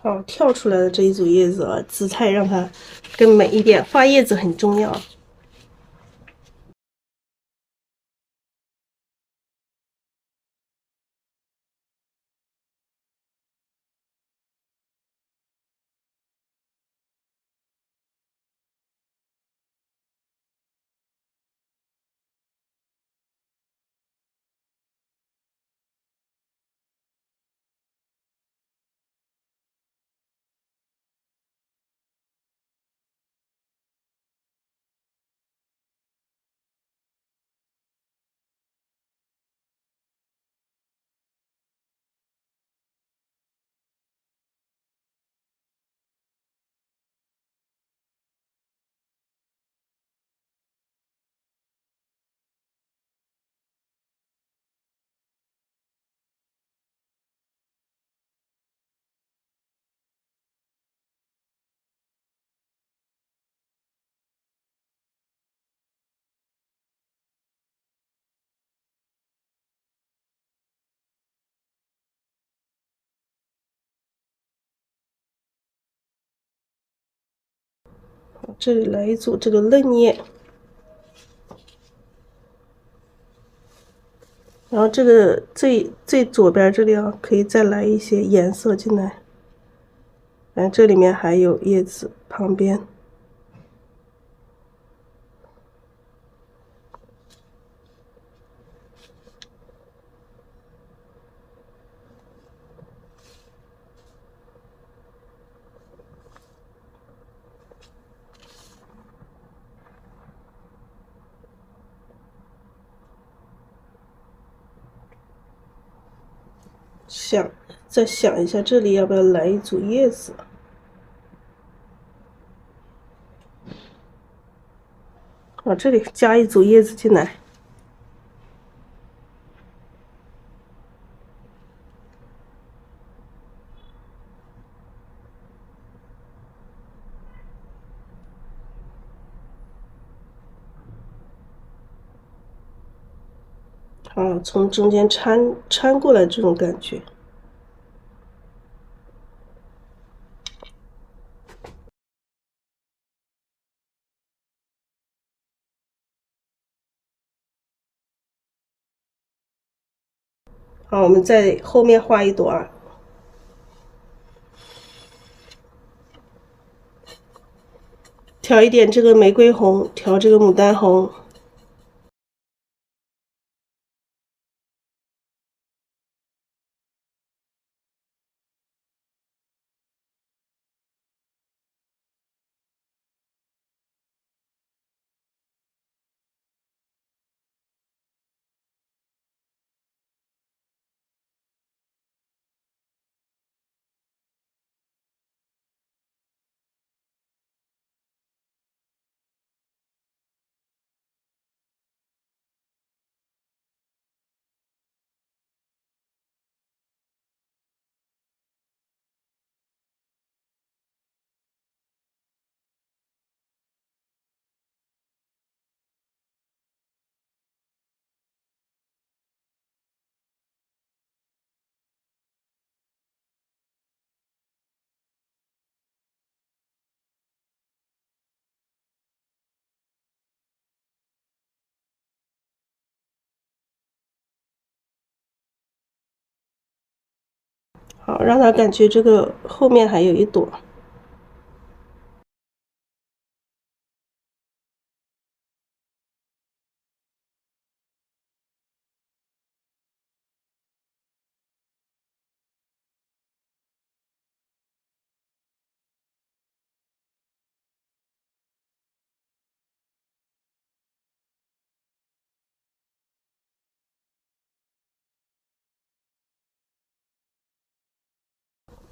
好，跳出来的这一组叶子啊，姿态让它更美一点。画叶子很重要。这里来一组这个嫩叶，然后这个最左边这里啊，可以再来一些颜色进来。这里面还有叶子旁边。再想一下，这里要不要来一组叶子？这里加一组叶子进来。好，从中间穿过来这种感觉。好，我们在后面画一朵啊，调一点这个玫瑰红，调这个牡丹红。好，让他感觉这个后面还有一朵。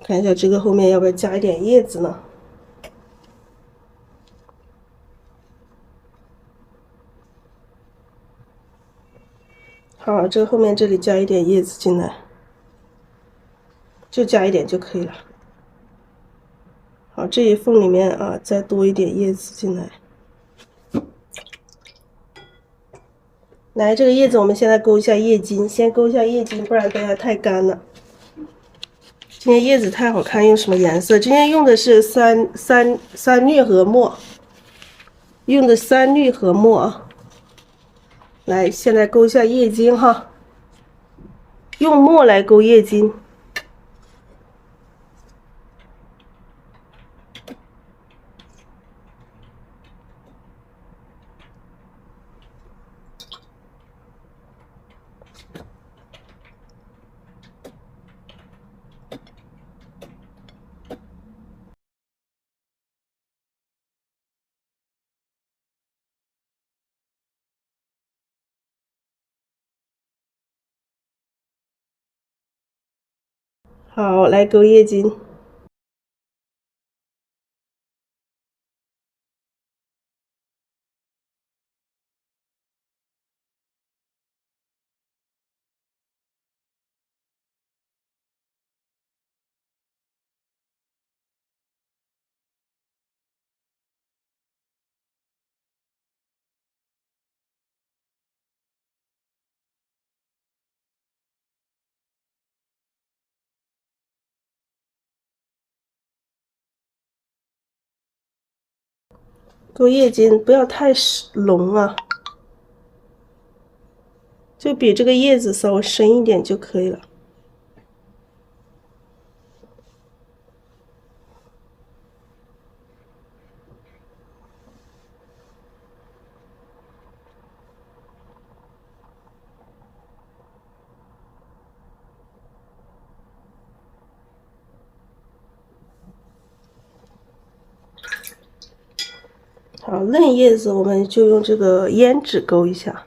看一下这个后面要不要加一点叶子呢？好，这后面这里加一点叶子进来，就加一点就可以了。好，这一缝里面啊，再多一点叶子进来。来，这个叶子我们现在勾一下叶筋，先勾一下叶筋，不然等下太干了。今天叶子太好看，用什么颜色？今天用的是三氯合墨，用的三氯合墨。来，现在勾一下叶筋哈，用墨来勾叶筋。好，来勾叶筋。勾叶筋不要太浓啊，就比这个叶子稍微深一点就可以了。好，嫩叶子我们就用这个胭脂勾一下。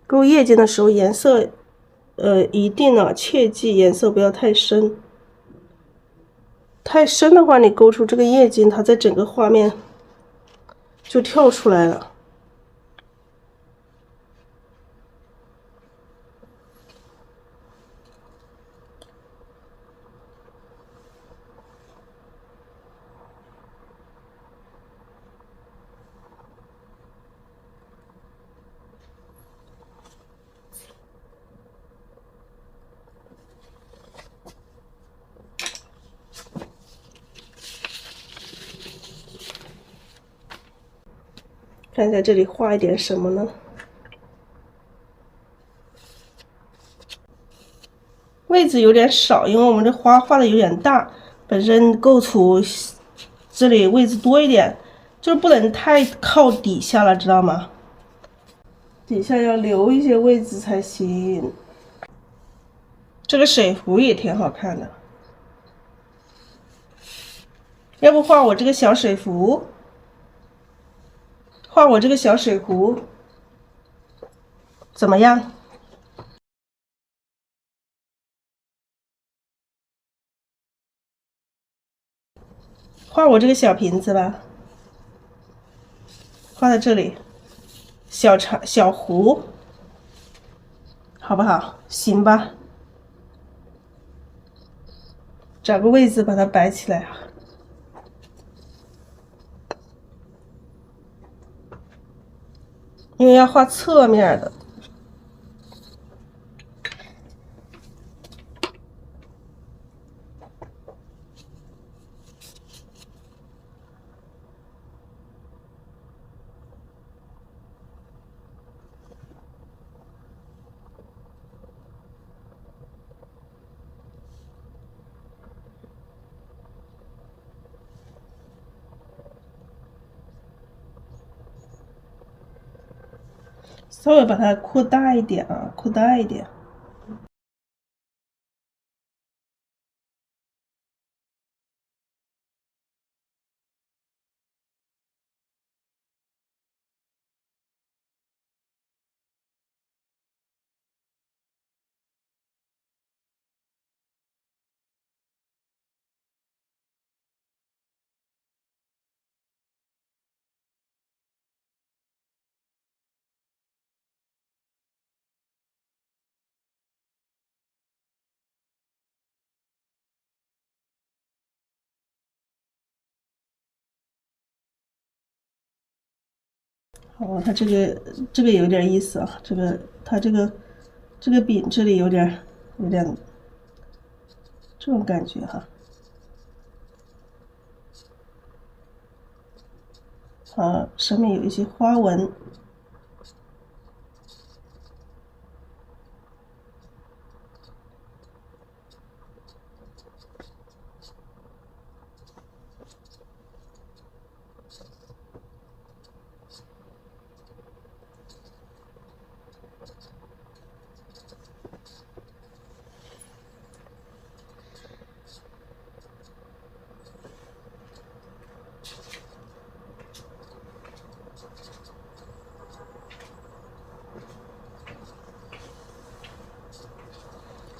勾叶筋的时候，颜色，一定呢，切记颜色不要太深。太深的话，你勾出这个叶筋，它在整个画面就跳出来了。看一下这里画一点什么呢？位置有点少，因为我们这花画的有点大，本身构图这里位置多一点，就是不能太靠底下了，知道吗？底下要留一些位置才行。这个水壶也挺好看的，要不画我这个小水壶？画我这个小水壶怎么样？画我这个小瓶子吧，画在这里，小壶，好不好？行吧，找个位置把它摆起来啊。因为要画侧面的。稍微把它扩大一点啊，扩大一点。哦，它这个有点意思啊，它这个饼这里有点这种感觉哈。上面有一些花纹。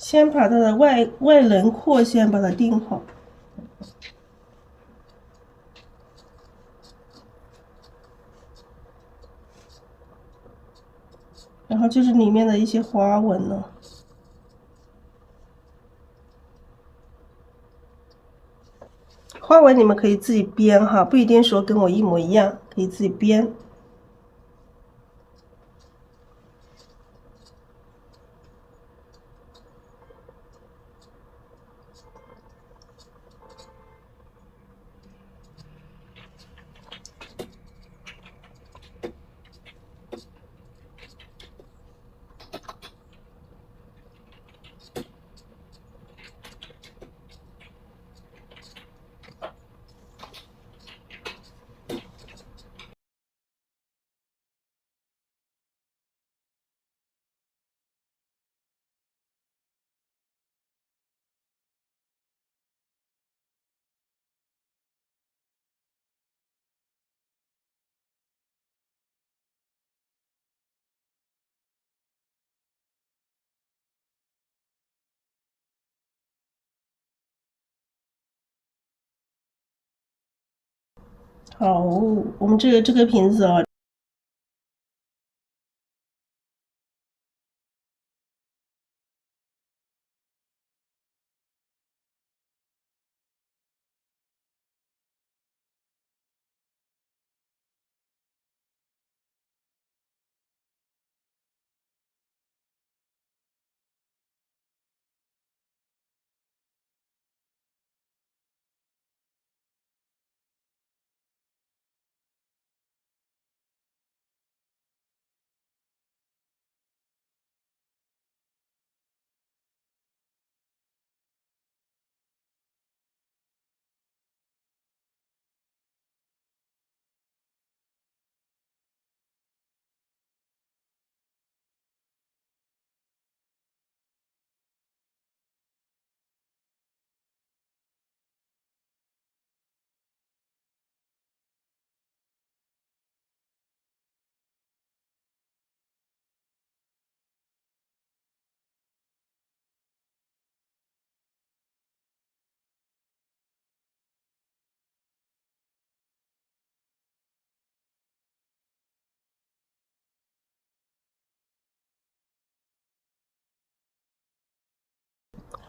先把它的外轮廓先把它定好，然后就是里面的一些花纹了。花纹你们可以自己编哈，不一定说跟我一模一样，可以自己编。好，我们这个瓶子啊，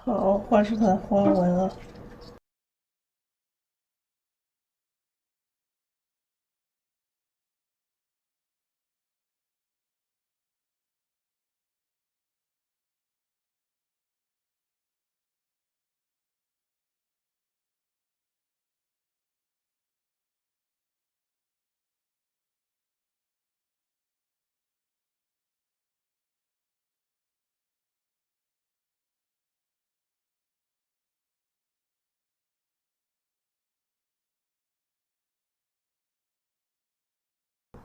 好，画出它的花纹啊。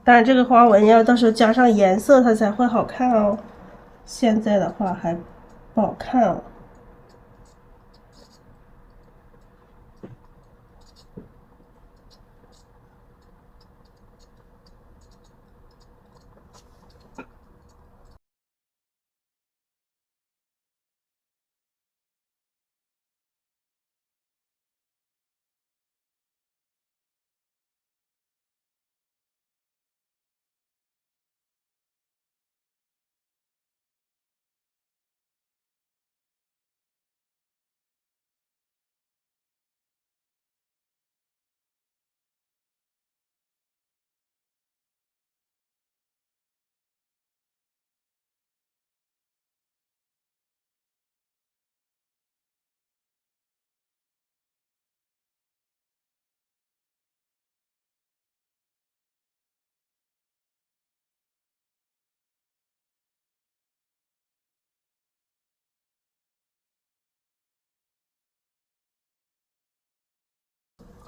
当然，这个花纹要到时候加上颜色，它才会好看哦。现在的话还不好看哦。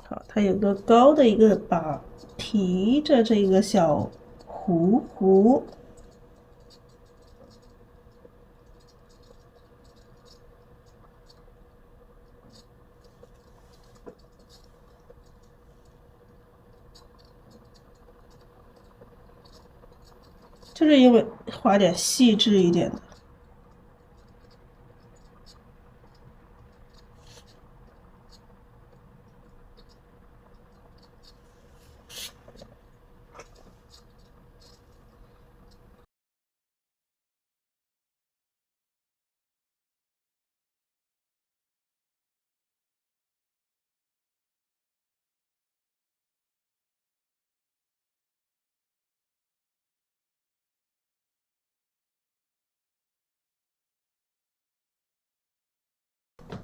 好，它有个高的一个把提着这个小壶，就是因为画点细致一点的。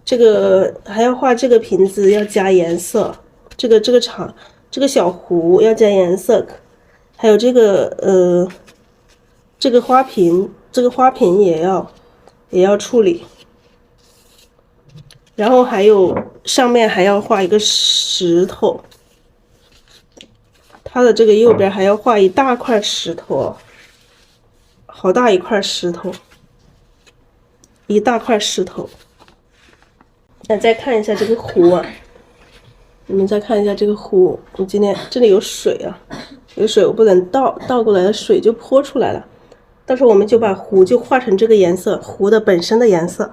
这个还要画这个瓶子要加颜色，这个小壶要加颜色，还有这个这个花瓶也要处理，然后还有上面还要画一个石头，它的这个右边还要画一大块石头，好大一块石头，一大块石头。那再看一下这个壶啊，你们再看一下这个壶，我今天这里有水啊，有水我不能倒过来的水就泼出来了，到时候我们就把壶就画成这个颜色，壶的本身的颜色。